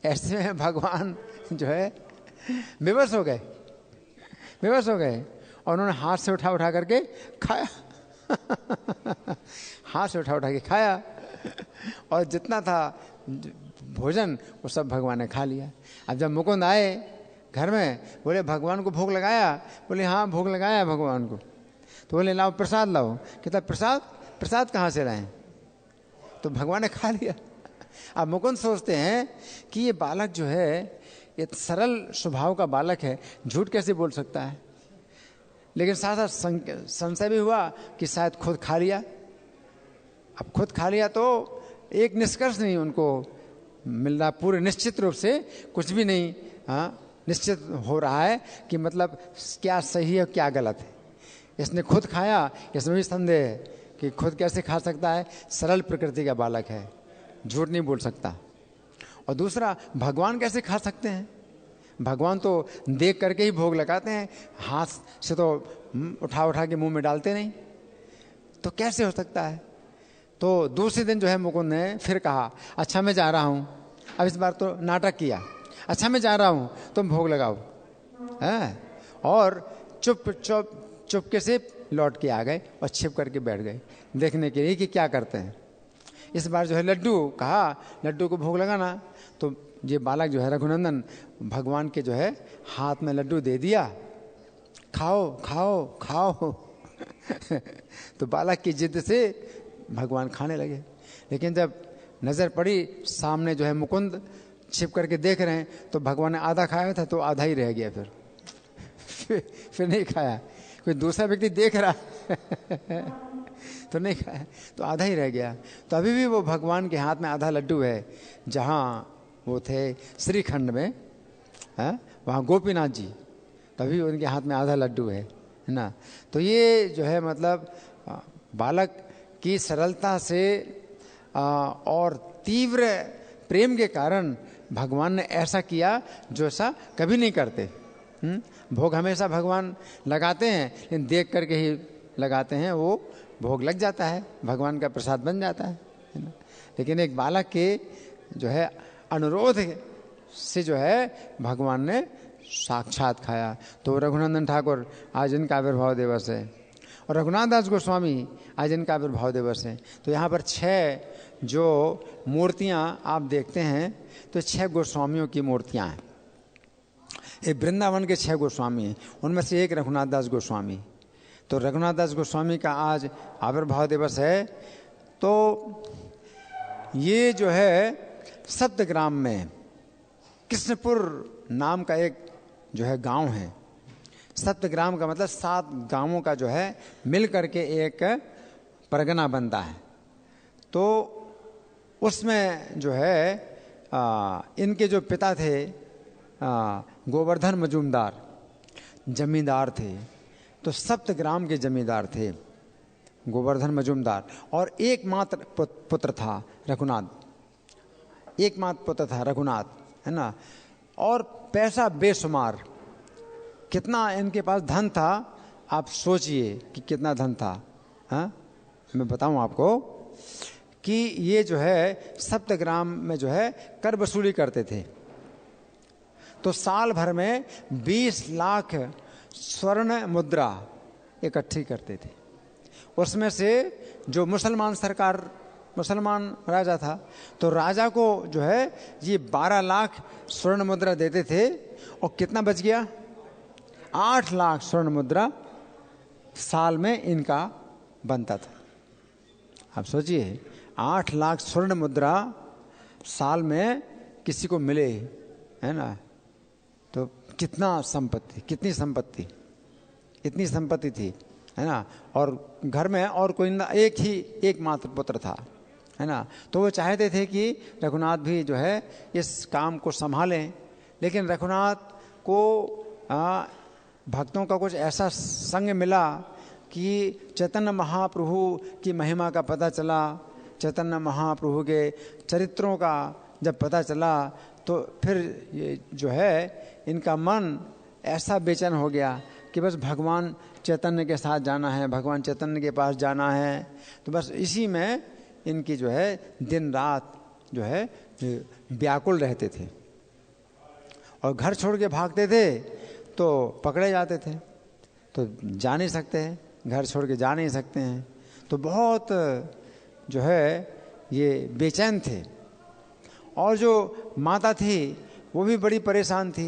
ऐसे में भगवान जो है बेबस हो गए और उन्होंने हाथ से उठा करके खाया हाथ से उठा के खाया और जितना था भोजन वो सब भगवान ने खा लिया। अब जब मुकुंद आए घर में। बोले भगवान को भोग लगाया? बोले हाँ भोग लगाया भगवान को। तो बोले लाओ प्रसाद लाओ। कहता प्रसाद? प्रसाद कहाँ से लाएं? तो भगवान ने खा लिया। अब मुकुंद सोचते हैं कि ये बालक जो है ये सरल स्वभाव का बालक है, झूठ कैसे बोल सकता है। लेकिन साथ साथ संशय भी हुआ कि शायद खुद खा लिया। अब खुद खा लिया तो एक निष्कर्ष नहीं उनको मिल रहा, पूरे निश्चित रूप से कुछ भी नहीं निश्चित हो रहा है कि मतलब क्या सही है क्या गलत है। इसने खुद खाया, इसमें भी संदेह है कि खुद कैसे खा सकता है। सरल प्रकृति का बालक है, झूठ नहीं बोल सकता। और दूसरा, भगवान कैसे खा सकते हैं? भगवान तो देख करके ही भोग लगाते हैं, हाथ से तो उठा के मुंह में डालते नहीं, तो कैसे हो सकता है। तो दूसरे दिन जो है मुकुंद ने फिर कहा अच्छा मैं जा रहा हूँ। अब इस बार तो नाटक किया, अच्छा मैं जा रहा हूँ तुम भोग लगाओ है। और चुपके से लौट के आ गए और छिप करके बैठ गए देखने के लिए कि क्या करते हैं। इस बार जो है लड्डू को भोग लगाना। तो ये बालक जो है रघुनंदन भगवान के जो है हाथ में लड्डू दे दिया, खाओ खाओ खाओ। तो बालक की जिद से भगवान खाने लगे। लेकिन जब नजर पड़ी सामने जो है मुकुंद छिप करके देख रहे हैं, तो भगवान ने आधा खाया था तो आधा ही रह गया। फिर नहीं खाया। कोई दूसरा व्यक्ति देख रहा तो नहीं खाया, तो आधा ही रह गया। तो अभी भी वो भगवान के हाथ में आधा लड्डू है। जहाँ वो थे श्रीखंड में वहाँ गोपीनाथ जी, तभी उनके हाथ में आधा लड्डू है ना। तो ये जो है मतलब बालक की सरलता से और तीव्र प्रेम के कारण भगवान ने ऐसा किया जो ऐसा कभी नहीं करते। भोग हमेशा भगवान लगाते हैं, लेकिन देख करके ही लगाते हैं, वो भोग लग जाता है, भगवान का प्रसाद बन जाता है ना। लेकिन एक बालक के जो है अनुरोध से जो है भगवान ने साक्षात खाया। तो रघुनंदन ठाकुर आज इनका आविर्भाव दिवस है, और रघुनाथ दास गोस्वामी आज इनका आविर्भाव दिवस है। तो यहाँ पर 6 जो मूर्तियाँ आप देखते हैं, तो 6 गोस्वामियों की मूर्तियाँ हैं। ये वृंदावन के 6 गोस्वामी हैं, उनमें से एक रघुनाथ दास गोस्वामी। तो रघुनाथ दास गोस्वामी का आज आविर्भाव दिवस है। तो ये जो है सप्तग्राम में कृष्णपुर नाम का एक जो है गांव है। सप्तग्राम का मतलब 7 गांवों का जो है मिल करके एक परगना बनता है। तो उसमें जो है इनके जो पिता थे गोवर्धन मजूमदार जमींदार थे। तो सप्तग्राम के जमींदार थे गोवर्धन मजूमदार, और एकमात्र पुत्र था रघुनाथ, एकमात्र पुत्र था रघुनाथ, है ना। और पैसा बेशुमार, कितना इनके पास धन था आप सोचिए कि कितना धन था। हाँ, मैं बताऊं आपको कि ये जो है सप्तग्राम में जो है कर वसूली करते थे। तो साल भर में 20 लाख स्वर्ण मुद्रा इकट्ठी करते थे। उसमें से जो मुसलमान राजा था, तो राजा को जो है ये 12 लाख स्वर्ण मुद्रा देते थे। और कितना बच गया? 8 लाख स्वर्ण मुद्रा साल में इनका बनता था। आप सोचिए 8 लाख स्वर्ण मुद्रा साल में किसी को मिले, है ना। तो कितना संपत्ति, कितनी संपत्ति, इतनी संपत्ति थी, है ना। और घर में और कोई एकमात्र पुत्र था, है ना। तो वो चाहते थे कि रघुनाथ भी जो है इस काम को संभालें। लेकिन रघुनाथ को भक्तों का कुछ ऐसा संग मिला कि चैतन्य महाप्रभु की महिमा का पता चला, चैतन्य महाप्रभु के चरित्रों का जब पता चला, तो फिर ये जो है इनका मन ऐसा बेचैन हो गया कि बस भगवान चैतन्य के साथ जाना है, भगवान चैतन्य के पास जाना है। तो बस इसी में इनकी जो है दिन रात जो है व्याकुल रहते थे। और घर छोड़ के भागते थे तो पकड़े जाते थे, तो जा नहीं सकते हैं, घर छोड़ के जा नहीं सकते हैं। तो बहुत जो है ये बेचैन थे। और जो माता थी वो भी बड़ी परेशान थी।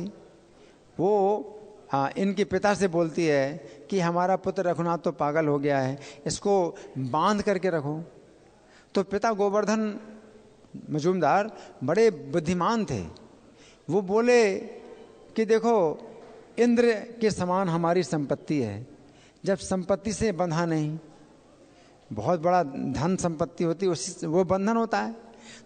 वो इनके पिता से बोलती है कि हमारा पुत्र रघुनाथ तो पागल हो गया है, इसको बांध करके रखो। तो पिता गोवर्धन मजूमदार बड़े बुद्धिमान थे, वो बोले कि देखो इंद्र के समान हमारी संपत्ति है, जब संपत्ति से बंधा नहीं, बहुत बड़ा धन संपत्ति होती है उसी वो बंधन होता है,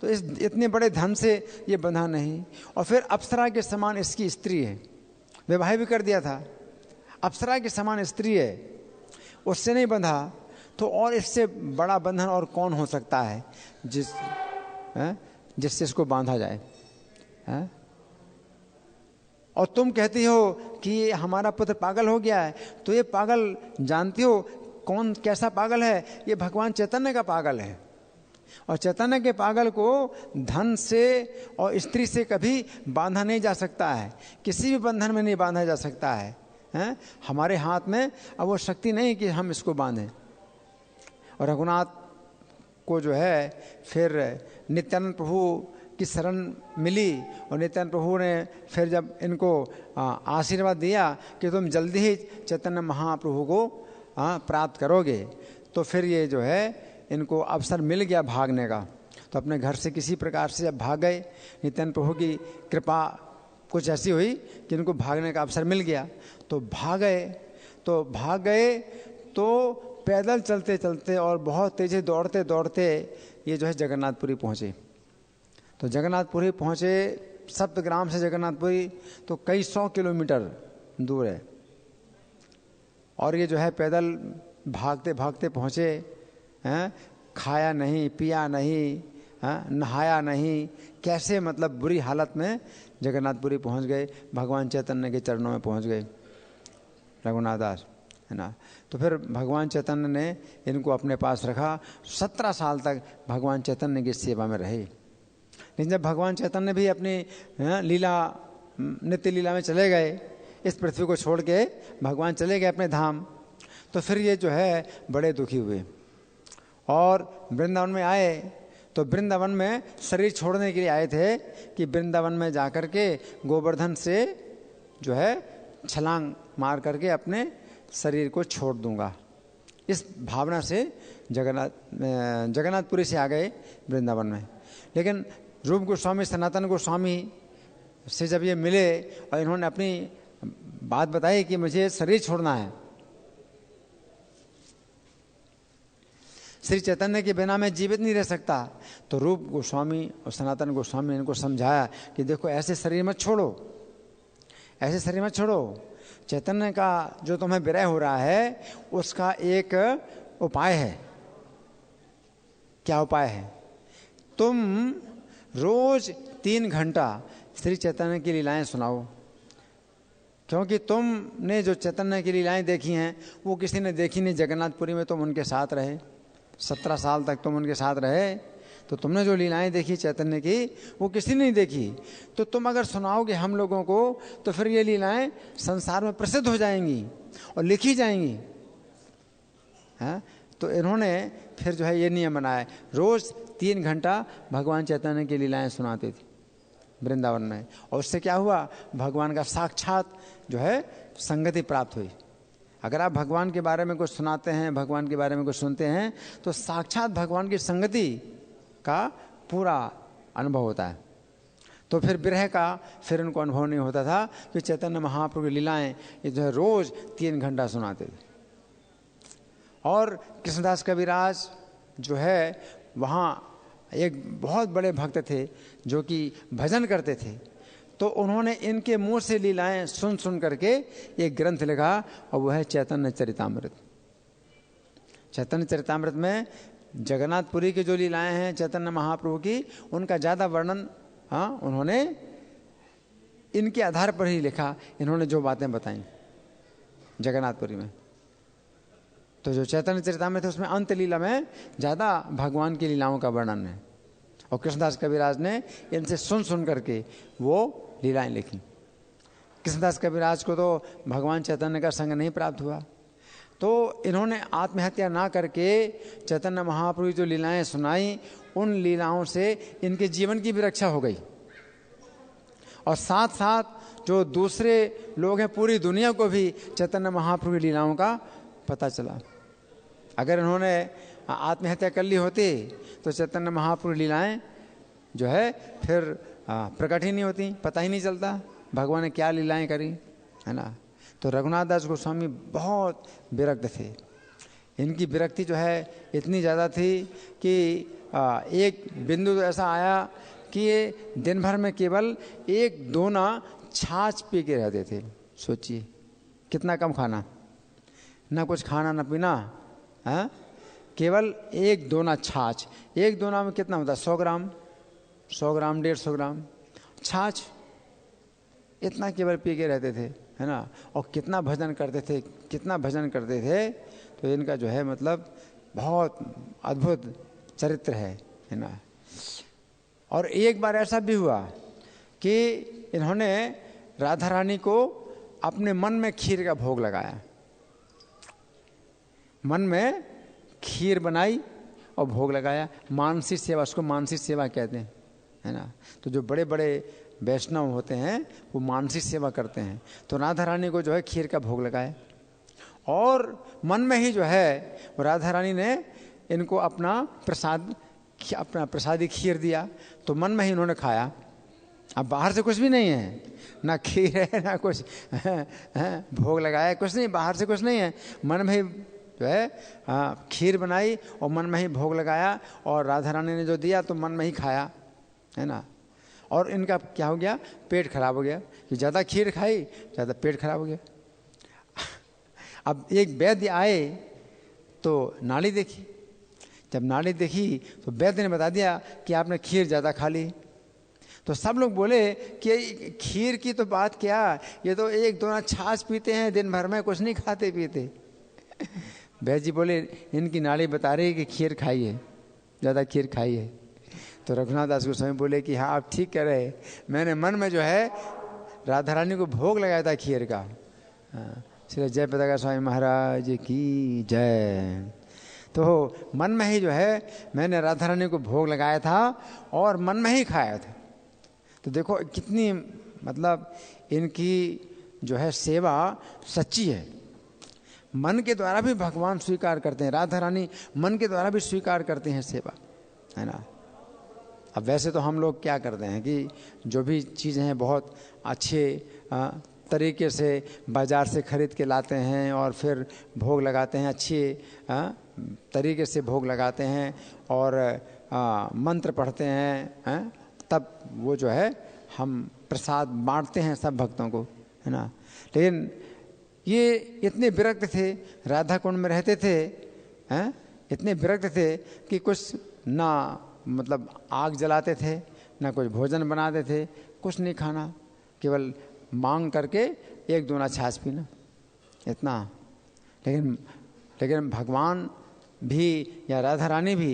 तो इस इतने बड़े धन से ये बंधा नहीं। और फिर अप्सरा के समान इसकी स्त्री है, विवाह भी कर दिया था, अप्सरा के समान स्त्री है, उससे नहीं बंधा, तो और इससे बड़ा बंधन और कौन हो सकता है जिससे इसको बांधा जाए है? और तुम कहती हो कि हमारा पुत्र पागल हो गया है, तो ये पागल जानती हो कौन कैसा पागल है? ये भगवान चैतन्य का पागल है। और चैतन्य के पागल को धन से और स्त्री से कभी बांधा नहीं जा सकता है, किसी भी बंधन में नहीं बांधा जा सकता है? हमारे हाथ में अब वो शक्ति नहीं कि हम इसको बांधें। और रघुनाथ को जो है फिर नित्यानंद प्रभु की शरण मिली, और नित्यानंद प्रभु ने फिर जब इनको आशीर्वाद दिया कि तुम जल्दी ही चैतन्य महाप्रभु को प्राप्त करोगे, तो फिर ये जो है इनको अवसर मिल गया भागने का। तो अपने घर से किसी प्रकार से जब भाग गए, नित्यानंद प्रभु की कृपा कुछ ऐसी हुई कि इनको भागने का अवसर मिल गया। तो भाग गए तो पैदल चलते चलते और बहुत तेज़ी दौड़ते दौड़ते ये जो है जगन्नाथपुरी पहुँचे। तो जगन्नाथपुरी पहुँचे, सप्तग्राम से जगन्नाथपुरी तो कई 100 किलोमीटर दूर है। और ये जो है पैदल भागते भागते पहुँचे, खाया नहीं, पिया नहीं, नहाया नहीं, कैसे मतलब बुरी हालत में जगन्नाथपुरी पहुँच गए, भगवान चैतन्य के चरणों में पहुँच गए रघुनाथ दास, है ना। तो फिर भगवान चैतन्य ने इनको अपने पास रखा। 17 साल तक भगवान चैतन्य की सेवा में रहे। लेकिन जब भगवान चैतन्य भी अपनी नित्य लीला में चले गए, इस पृथ्वी को छोड़ के भगवान चले गए अपने धाम, तो फिर ये जो है बड़े दुखी हुए और वृंदावन में आए। तो वृंदावन में शरीर छोड़ने के लिए आए थे कि वृंदावन में जाकर के गोवर्धन से जो है छलांग मार करके अपने शरीर को छोड़ दूंगा, इस भावना से जगन्नाथपुरी से आ गए वृंदावन में। लेकिन रूप गोस्वामी, सनातन गोस्वामी से जब ये मिले और इन्होंने अपनी बात बताई कि मुझे शरीर छोड़ना है, श्री चैतन्य के बिना मैं जीवित नहीं रह सकता, तो रूप गोस्वामी और सनातन गोस्वामी ने इनको समझाया कि देखो ऐसे शरीर मत छोड़ो, ऐसे शरीर मत छोड़ो। चैतन्य का जो तुम्हें विरह हो रहा है उसका एक उपाय है। क्या उपाय है? तुम रोज 3 घंटा श्री चैतन्य की लीलाएं सुनाओ, क्योंकि तुमने जो चैतन्य की लीलाएं देखी हैं वो किसी ने देखी नहीं। जगन्नाथपुरी में तुम उनके साथ रहे, 17 साल तक तुम उनके साथ रहे, तो तुमने जो लीलाएं देखी चैतन्य की वो किसी ने नहीं देखी। तो तुम अगर सुनाओगे हम लोगों को तो फिर ये लीलाएं संसार में प्रसिद्ध हो जाएंगी और लिखी जाएंगी। तो इन्होंने फिर जो है ये नियम बनाया, रोज 3 घंटा भगवान चैतन्य की लीलाएं सुनाते थे वृंदावन में। और उससे क्या हुआ, भगवान का साक्षात जो है संगति प्राप्त हुई। अगर आप भगवान के बारे में कुछ सुनाते हैं, भगवान के बारे में कुछ सुनते हैं, तो साक्षात भगवान की संगति का पूरा अनुभव होता है। तो फिर विरह का फिर उनको अनुभव नहीं होता था कि चैतन्य महाप्रभु की लीलाएं ये जो है रोज 3 घंटा सुनाते थे। और कृष्णदास कविराज जो है वहाँ एक बहुत बड़े भक्त थे जो कि भजन करते थे, तो उन्होंने इनके मुंह से लीलाएं सुन सुन करके एक ग्रंथ लिखा, और वो है चैतन्य चरितामृत। चैतन्य चरितामृत में जगन्नाथपुरी की जो लीलाएं हैं चैतन्य महाप्रभु की, उनका ज़्यादा वर्णन उन्होंने इनके आधार पर ही लिखा। इन्होंने जो बातें बताई जगन्नाथपुरी में, तो जो चैतन्य चरितामृत है उसमें अंत लीला में ज़्यादा भगवान की लीलाओं का वर्णन है। और कृष्णदास कविराज ने इनसे सुन सुन करके वो लीलाएं लिखी। कृष्णदास कविराज को तो भगवान चैतन्य का संग नहीं प्राप्त हुआ, तो इन्होंने आत्महत्या ना करके चैतन्य महाप्रभु जो लीलाएं सुनाई, उन लीलाओं से इनके जीवन की भी रक्षा हो गई और साथ साथ जो दूसरे लोग हैं पूरी दुनिया को भी चैतन्य महाप्रभु की लीलाओं का पता चला। अगर इन्होंने आत्महत्या कर ली होती तो चैतन्य महाप्रभु लीलाएं जो है फिर प्रकट ही नहीं होती, पता ही नहीं चलता भगवान ने क्या लीलाएं करी, है ना। तो रघुनाथ दास गोस्वामी बहुत विरक्त थे। इनकी विरक्ति जो है इतनी ज़्यादा थी कि एक बिंदु ऐसा आया कि ये दिन भर में केवल 1 दोना छाछ पी के रहते थे। सोचिए कितना कम खाना, ना कुछ खाना ना पीना, है केवल 1 दोना छाछ। 1 दोना में कितना होता है? 100 ग्राम, 100 ग्राम 150 ग्राम छाछ, इतना केवल पी के रहते थे, है ना। और कितना भजन करते थे, कितना भजन करते थे। तो इनका जो है मतलब बहुत अद्भुत चरित्र है ना। और एक बार ऐसा भी हुआ कि इन्होंने राधा रानी को अपने मन में खीर का भोग लगाया, मन में खीर बनाई और भोग लगाया। मानसिक सेवा, उसको मानसिक सेवा कहते हैं, है ना। तो जो बड़े बड़े वैष्णव होते हैं वो मानसिक सेवा करते हैं। तो राधा रानी को जो है खीर का भोग लगाया और मन में ही जो है वो राधा रानी ने इनको अपना प्रसादी खीर दिया। तो मन में ही उन्होंने खाया। अब बाहर से कुछ भी नहीं है, ना खीर है ना कुछ भोग लगाया, कुछ नहीं, बाहर से कुछ नहीं है। मन में ही जो है खीर बनाई और मन में ही भोग लगाया और राधा रानी ने जो दिया तो मन में ही खाया, है ना। और इनका क्या हो गया? पेट खराब हो गया कि ज़्यादा खीर खाई, ज़्यादा पेट खराब हो गया। अब एक वैद्य आए तो नाड़ी देखी। जब नाड़ी देखी तो वैद्य ने बता दिया कि आपने खीर ज़्यादा खा ली। तो सब लोग बोले कि खीर की तो बात क्या, ये तो 1 दोना छाछ पीते हैं दिन भर में, कुछ नहीं खाते पीते। वैद्य जी बोले इनकी नाड़ी बता रही है कि खीर खाई है, ज़्यादा खीर खाई है। तो रघुनाथ दास गोस्वामी बोले कि हाँ आप ठीक कह रहे, मैंने मन में जो है राधा रानी को भोग लगाया था खीर का। श्री जय पताका स्वामी महाराज की जय। तो मन में ही जो है मैंने राधा रानी को भोग लगाया था और मन में ही खाया था। तो देखो कितनी मतलब इनकी जो है सेवा सच्ची है। मन के द्वारा भी भगवान स्वीकार करते हैं, राधा रानी मन के द्वारा भी स्वीकार करते हैं सेवा, है ना। अब वैसे तो हम लोग क्या करते हैं कि जो भी चीज़ें हैं बहुत अच्छे तरीके से बाज़ार से ख़रीद के लाते हैं और फिर भोग लगाते हैं, अच्छे तरीके से भोग लगाते हैं और मंत्र पढ़ते हैं, तब वो जो है हम प्रसाद बांटते हैं सब भक्तों को, है ना। लेकिन ये इतने विरक्त थे, राधा कुंड में रहते थे, इतने विरक्त थे कि कुछ ना मतलब आग जलाते थे, ना कुछ भोजन बनाते थे, कुछ नहीं खाना, केवल मांग करके 1 दोना छाछ पीना, इतना। लेकिन भगवान भी या राधा रानी भी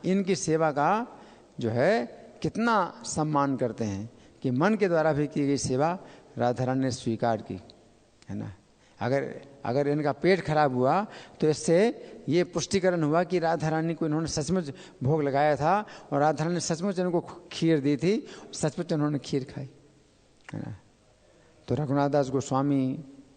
इनकी सेवा का जो है कितना सम्मान करते हैं कि मन के द्वारा भी की गई सेवा राधा रानी ने स्वीकार की, है ना। अगर इनका पेट खराब हुआ तो इससे ये पुष्टिकरण हुआ कि राधा रानी को इन्होंने सचमुच भोग लगाया था और राधा रानी ने सचमुच इनको खीर दी थी, सचमुच इन्होंने खीर खाई, है ना। तो रघुनाथ दास गोस्वामी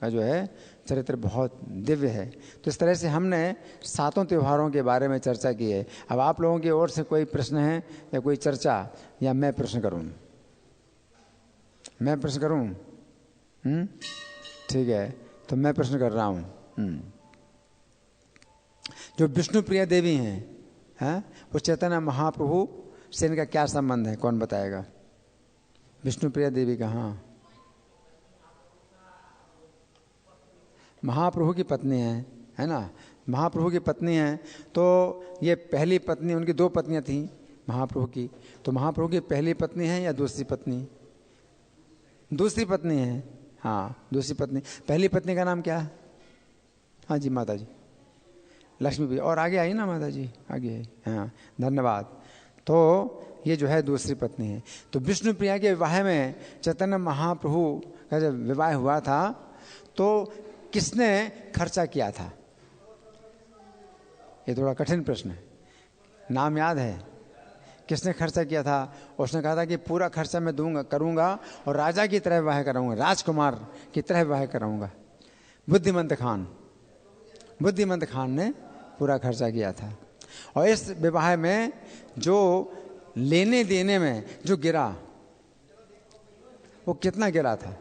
का जो है चरित्र बहुत दिव्य है। तो इस तरह से हमने 7 त्योहारों के बारे में चर्चा की है। अब आप लोगों की ओर से कोई प्रश्न है या कोई चर्चा, या मैं प्रश्न करूं? मैं प्रश्न करूं? ठीक है, तो मैं प्रश्न कर रहा हूं। जो विष्णु प्रिया देवी हैं, वो चैतन्य महाप्रभु से इनका क्या संबंध है? कौन बताएगा? विष्णु प्रिया देवी का, हाँ, महाप्रभु की पत्नी है ना। महाप्रभु की पत्नी है। तो ये पहली पत्नी, उनकी 2 पत्नियां थीं महाप्रभु की। तो महाप्रभु की पहली पत्नी है या दूसरी पत्नी? दूसरी पत्नी है, हाँ दूसरी पत्नी। पहली पत्नी का नाम क्या है? हाँ जी माता जी, लक्ष्मी भी। और आगे आई ना माता जी, आगे आई, हाँ धन्यवाद। तो ये जो है दूसरी पत्नी है। तो विष्णु प्रिया के विवाह में चैतन्य महाप्रभु का जब विवाह हुआ था तो किसने खर्चा किया था? ये थोड़ा कठिन प्रश्न है। नाम याद है? किसने खर्चा किया था? उसने कहा था कि पूरा खर्चा मैं दूंगा, करूंगा और राजा की तरह विवाह कराऊंगा, राजकुमार की तरह विवाह कराऊंगा। बुद्धिमंत खान ने पूरा खर्चा किया था। और इस विवाह में जो लेने देने में जो गिरा, वो कितना गिरा था?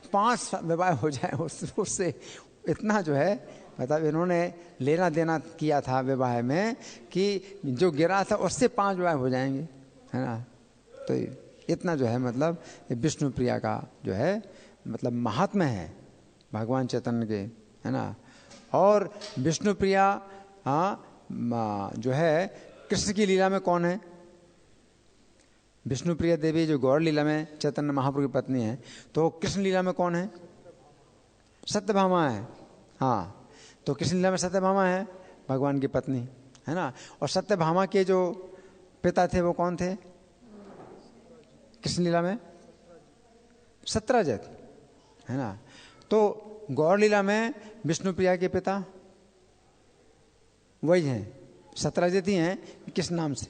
5 विवाह हो जाए उससे इतना जो है, मतलब इन्होंने लेना देना किया था विवाह में कि जो गिरा था उससे 5 विवाह हो जाएंगे, है ना। तो इतना जो है मतलब विष्णु प्रिया का जो है मतलब महात्म्य है भगवान चैतन्य के, है ना। और विष्णु प्रिया जो है कृष्ण की लीला में कौन है? विष्णु प्रिया देवी जो गौर लीला में चैतन्य महाप्रभु की पत्नी है, तो कृष्ण लीला में कौन है? सत्यभामा है। हाँ, तो कृष्ण लीला में सत्यभामा है भगवान की पत्नी, है ना। और सत्यभामा के जो पिता थे वो कौन थे कृष्ण लीला में? सत्यराजित, है ना। तो गौर लीला में विष्णु प्रिया के पिता वही हैं, सत्यराजित ही हैं। किस नाम से?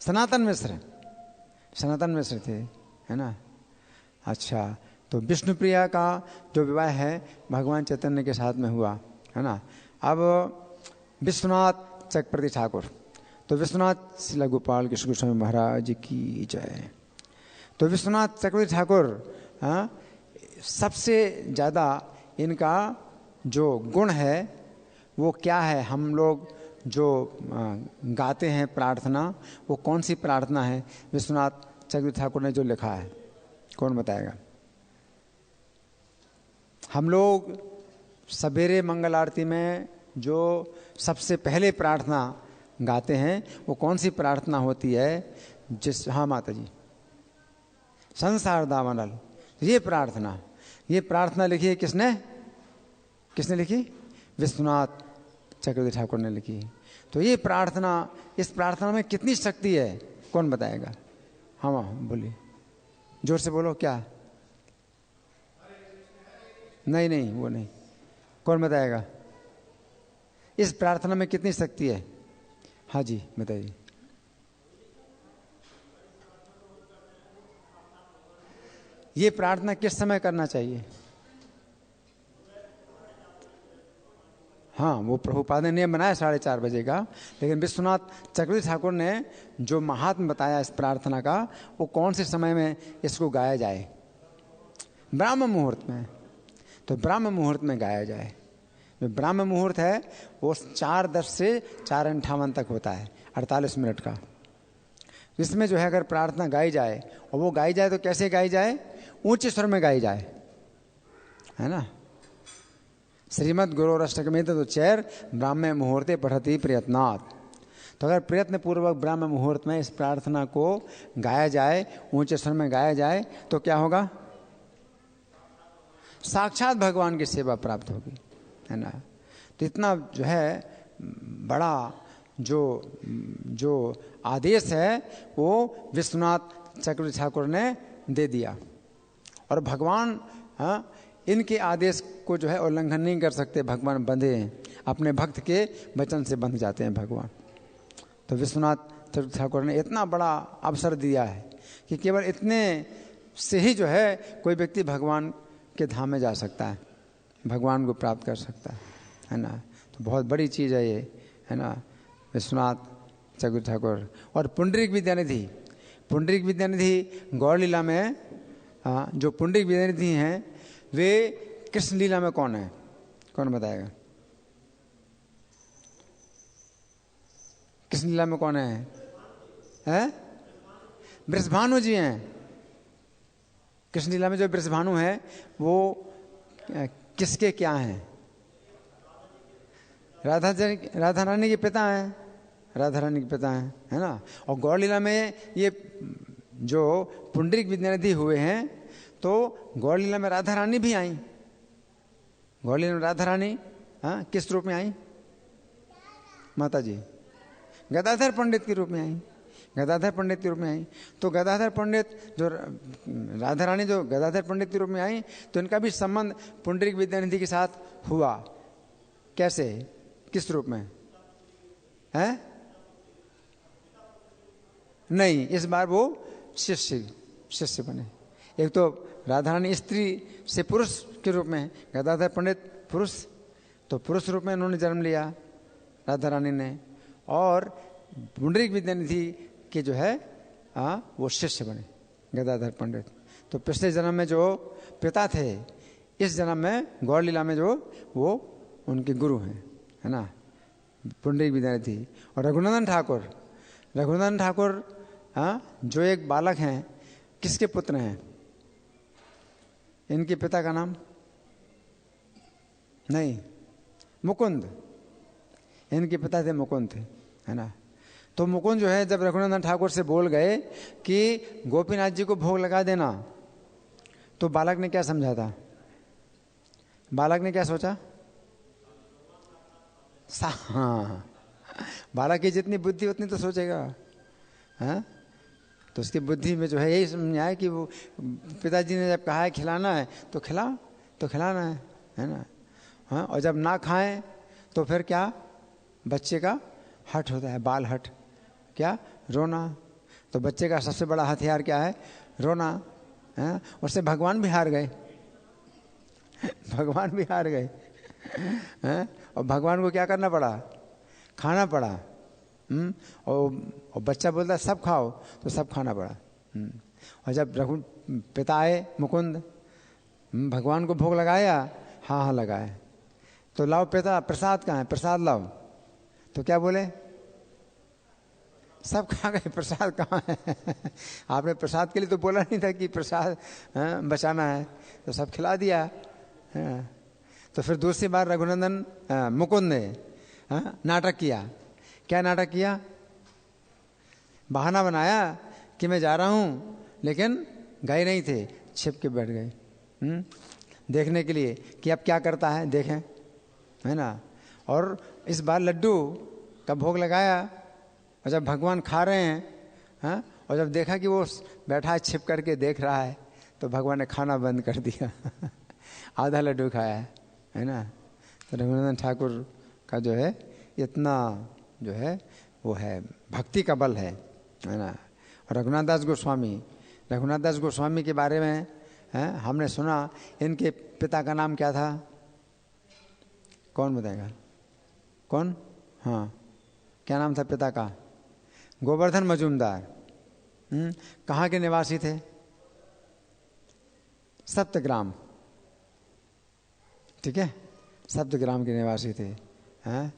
सनातन मिश्र थे, है ना। अच्छा, तो विष्णु प्रिया का जो विवाह है भगवान चैतन्य के साथ में हुआ, है ना। अब विश्वनाथ चक्रवर्ती ठाकुर, तो विश्वनाथ श्रील गोपाल कृष्ण गोस्वामी महाराज की जय। तो विश्वनाथ चक्रवर्ती ठाकुर सबसे ज़्यादा इनका जो गुण है वो क्या है? हम लोग जो गाते हैं प्रार्थना, वो कौन सी प्रार्थना है विश्वनाथ चक्रवर्ती ठाकुर ने जो लिखा है? कौन बताएगा? हम लोग सवेरे मंगल आरती में जो सबसे पहले प्रार्थना गाते हैं वो कौन सी प्रार्थना होती है? हाँ माता जी, संसार दामनल। ये प्रार्थना लिखी है किसने लिखी? विश्वनाथ चक्रवर्ती ठाकुर ने लिखी है। तो ये प्रार्थना, इस प्रार्थना में कितनी शक्ति है कौन बताएगा? हाँ बोलिए, जोर से बोलो। क्या? नहीं वो नहीं, कौन बताएगा? इस प्रार्थना में कितनी शक्ति है? हाँ जी बताइए। ये प्रार्थना किस समय करना चाहिए? हाँ, वो प्रभुपाद ने नियम बनाया 4:30 बजे का, लेकिन विश्वनाथ चक्रवर्ती ठाकुर ने जो महात्म बताया इस प्रार्थना का, वो कौन से समय में इसको गाया जाए? ब्राह्म मुहूर्त में। तो ब्राह्म मुहूर्त में गाया जाए। जो ब्राह्म मुहूर्त है वो 4:10 से 4:58 तक होता है, 48 मिनट का। इसमें जो है अगर प्रार्थना गाई जाए, और वो गाई जाए तो कैसे गाई जाए? ऊंचे स्वर में गाई जाए, है ना। श्रीमद् गुरु अष्टकमेत तो चैर ब्राह्म मुहूर्ते पढ़ती प्रयत्नात्। तो अगर प्रयत्न पूर्वक ब्राह्म मुहूर्त में इस प्रार्थना को गाया जाए, ऊंचे स्वर में गाया जाए, तो क्या होगा? साक्षात भगवान की सेवा प्राप्त होगी, है ना। तो इतना जो है बड़ा जो आदेश है वो विश्वनाथ चक्रवर्ती ठाकुर ने दे दिया। और भगवान इनके आदेश को जो है उल्लंघन नहीं कर सकते। भगवान बंधे हैं, अपने भक्त के वचन से बंध जाते हैं भगवान। तो विश्वनाथ चक्रवर्ती ठाकुर ने इतना बड़ा अवसर दिया है कि केवल इतने से ही जो है कोई व्यक्ति भगवान के धाम में जा सकता है, भगवान को प्राप्त कर सकता है ना। तो बहुत बड़ी चीज़ है ये, है ना, विश्वनाथ चक्रवर्ती ठाकुर। और पुंडरीक विद्यानिधि गौर लीला में जो पुंडरीक विद्यानिधि हैं वे कृष्ण लीला में कौन है? कौन बताएगा? कृष्ण लीला में कौन है? वृषभानु जी हैं। कृष्ण लीला में जो वृषभानु है वो किसके क्या हैं? राधा रानी के पिता हैं, है ना। और गौर लीला में ये जो पुंडरीक विद्यानिधि हुए हैं, तो गौर लीला में राधा रानी भी आई। गौर लीला में राधा रानी किस रूप में आई माता जी? गदाधर पंडित के रूप में आई। तो गदाधर पंडित जो राधा रानी जो गदाधर पंडित के रूप में आई, तो इनका भी संबंध पुंडरीक विद्यानिधि के साथ हुआ। कैसे? किस रूप में है? नहीं, इस बार वो शिष्य बने। एक तो राधा रानी स्त्री से पुरुष के रूप में, गदाधर पंडित पुरुष, तो पुरुष रूप में उन्होंने जन्म लिया राधा रानी ने, और पुंडरीक विद्यानिधि के जो है वो शिष्य बने गदाधर पंडित। तो पिछले जन्म में जो पिता थे, इस जन्म में गौर लीला में जो वो उनके गुरु हैं, है ना, पुंडरीक विद्यानिधि। और रघुनंदन ठाकुर जो एक बालक हैं, किसके पुत्र हैं? इनके पिता का नाम नहीं, मुकुंद। इनके पिता थे मुकुंद थे, है ना। तो मुकुंद जो है जब रघुनंदन ठाकुर से बोल गए कि गोपीनाथ जी को भोग लगा देना, तो बालक ने क्या समझा था? बालक ने क्या सोचा? हाँ, बालक की जितनी बुद्धि उतनी तो सोचेगा, हाँ। तो उसकी बुद्धि में जो है यही समझ आया कि वो पिताजी ने जब कहा है खिलाना है तो खिलाना है ना, हाँ। और जब ना खाएं तो फिर क्या? बच्चे का हठ होता है, बाल हठ, क्या? रोना। तो बच्चे का सबसे बड़ा हथियार क्या है? रोना, है। उससे भगवान भी हार गए भगवान भी हार गए, हैं। और भगवान को क्या करना पड़ा? खाना पड़ा। और बच्चा बोलता है सब खाओ, तो सब खाना पड़ा। और जब पिता आए मुकुंद, भगवान को भोग लगाया, हाँ लगाए, तो लाओ पिता प्रसाद कहाँ है? प्रसाद लाओ। तो क्या बोले? सब खा गए, प्रसाद कहाँ है? आपने प्रसाद के लिए तो बोला नहीं था कि प्रसाद बचाना है, तो सब खिला दिया, है। तो फिर दूसरी बार रघुनंदन मुकुंद ने नाटक किया। क्या नाटक किया? बहाना बनाया कि मैं जा रहा हूँ, लेकिन गए नहीं थे, छिप के बैठ गए देखने के लिए कि अब क्या करता है, देखें, है ना। और इस बार लड्डू का भोग लगाया, और जब भगवान खा रहे हैं, हाँ, और जब देखा कि वो बैठा है छिप करके देख रहा है, तो भगवान ने खाना बंद कर दिया आधा लड्डू खाया है ना। तो रघुनंदन ठाकुर का जो है इतना जो है वो है भक्ति का बल है ना। और रघुनाथ दास गोस्वामी के बारे में हमने सुना, इनके पिता का नाम क्या था? कौन बताएगा? कौन? हाँ, क्या नाम था पिता का? गोवर्धन मजूमदार। कहाँ के निवासी थे? सप्तग्राम, ठीक है, सप्तग्राम के निवासी थे, हैं।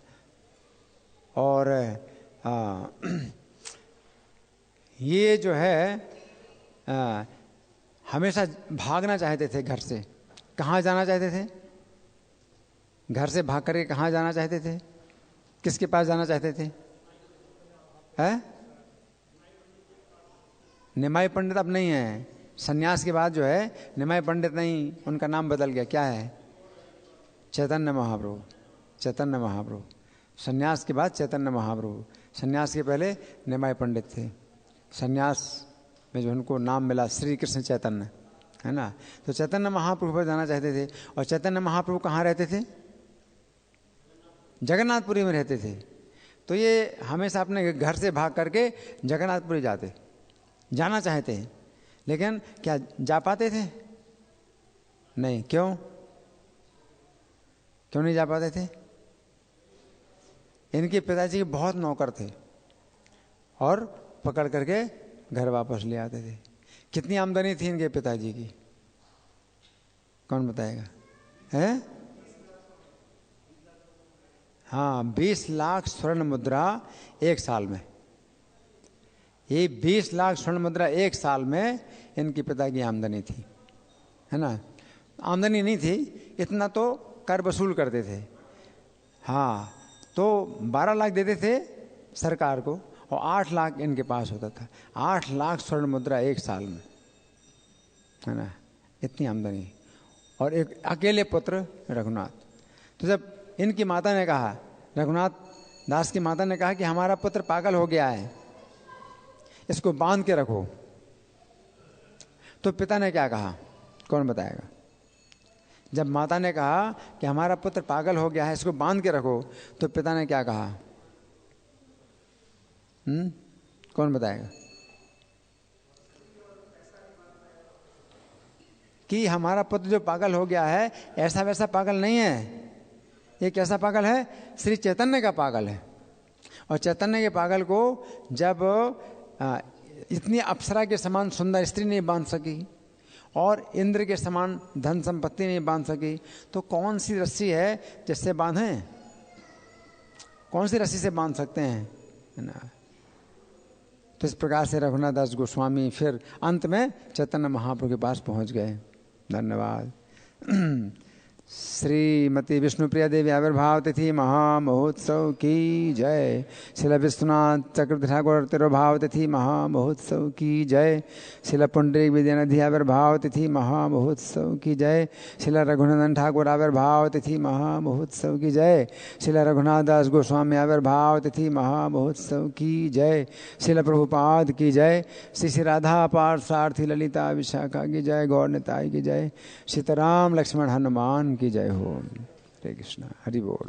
और ये जो है हमेशा भागना चाहते थे घर से। कहाँ जाना चाहते थे? घर से भाग करके कहाँ जाना चाहते थे? किसके पास जाना चाहते थे? निमाई पंडित अब नहीं है, सन्यास के बाद जो है निमाई पंडित नहीं, उनका नाम बदल गया। क्या है? चैतन्य महाप्रभु। सन्यास के बाद चैतन्य महाप्रभु, सन्यास के पहले निमाई पंडित थे। सन्यास में जो उनको नाम मिला श्री कृष्ण चैतन्य, है ना। तो चैतन्य महाप्रभु पर जाना चाहते थे। और चैतन्य महाप्रभु कहाँ रहते थे? जगन्नाथपुरी में रहते थे। तो ये हमेशा अपने घर से भाग करके जगन्नाथपुरी जाना चाहते हैं, लेकिन क्या जा पाते थे? नहीं। क्यों नहीं जा पाते थे? इनके पिताजी के बहुत नौकर थे और पकड़ करके घर वापस ले आते थे। कितनी आमदनी थी इनके पिताजी की? कौन बताएगा? है? हाँ, 20 लाख स्वर्ण मुद्रा एक साल में। ये 20 लाख स्वर्ण मुद्रा एक साल में इनके पिता की आमदनी थी, है ना। आमदनी नहीं थी, इतना तो कर वसूल करते थे। हाँ, तो 12 लाख देते थे सरकार को और 8 लाख इनके पास होता था। 8 लाख स्वर्ण मुद्रा एक साल में, है ना, इतनी आमदनी। और एक अकेले पुत्र रघुनाथ। तो जब इनकी माता ने कहा, रघुनाथ दास की माता ने कहा कि हमारा पुत्र पागल हो गया है, इसको बांध के रखो, तो पिता ने क्या कहा? कौन बताएगा? जब माता ने कहा कि हमारा पुत्र पागल हो गया है, इसको बांध के रखो, तो पिता ने क्या कहा? कौन बताएगा? कि हमारा पुत्र जो पागल हो गया है ऐसा वैसा पागल नहीं है, ये कैसा पागल है? श्री चैतन्य का पागल है। और चैतन्य के पागल को जब इतनी अप्सरा के समान सुंदर स्त्री नहीं बांध सकी और इंद्र के समान धन संपत्ति नहीं बांध सकी, तो कौन सी रस्सी है जिससे बांधें? कौन सी रस्सी से बांध सकते हैं, है ना? तो इस प्रकार से रघुनाथ दास गोस्वामी फिर अंत में चैतन्य महाप्रभु के पास पहुंच गए। धन्यवाद। श्रीमती विष्णुप्रिया देवी आविर्भाव तिथि महामहोत्सव की जय। शिला विश्वनाथ चक्रवर्ती ठाकुर तिरुभाव तिथि महामहोत्सव की जय। शिला पुंडरीक विद्यानिधि आविर्भाव तिथि महामहोत्सव की जय। शिला रघुनंदन ठाकुर आविर्भाव तिथि महामहोत्सव की जय। शिला रघुनाथ दास गोस्वामी आविर्भाव तिथि महामहोत्सव की जय। शिला प्रभुपाद की जय। श्री श्री राधा पार्थ सारथी ललिता विशाखा की जय। गौर निताई की जय। सीताराम लक्ष्मण हनुमान की जय हो। हरे कृष्णा। हरि बोल।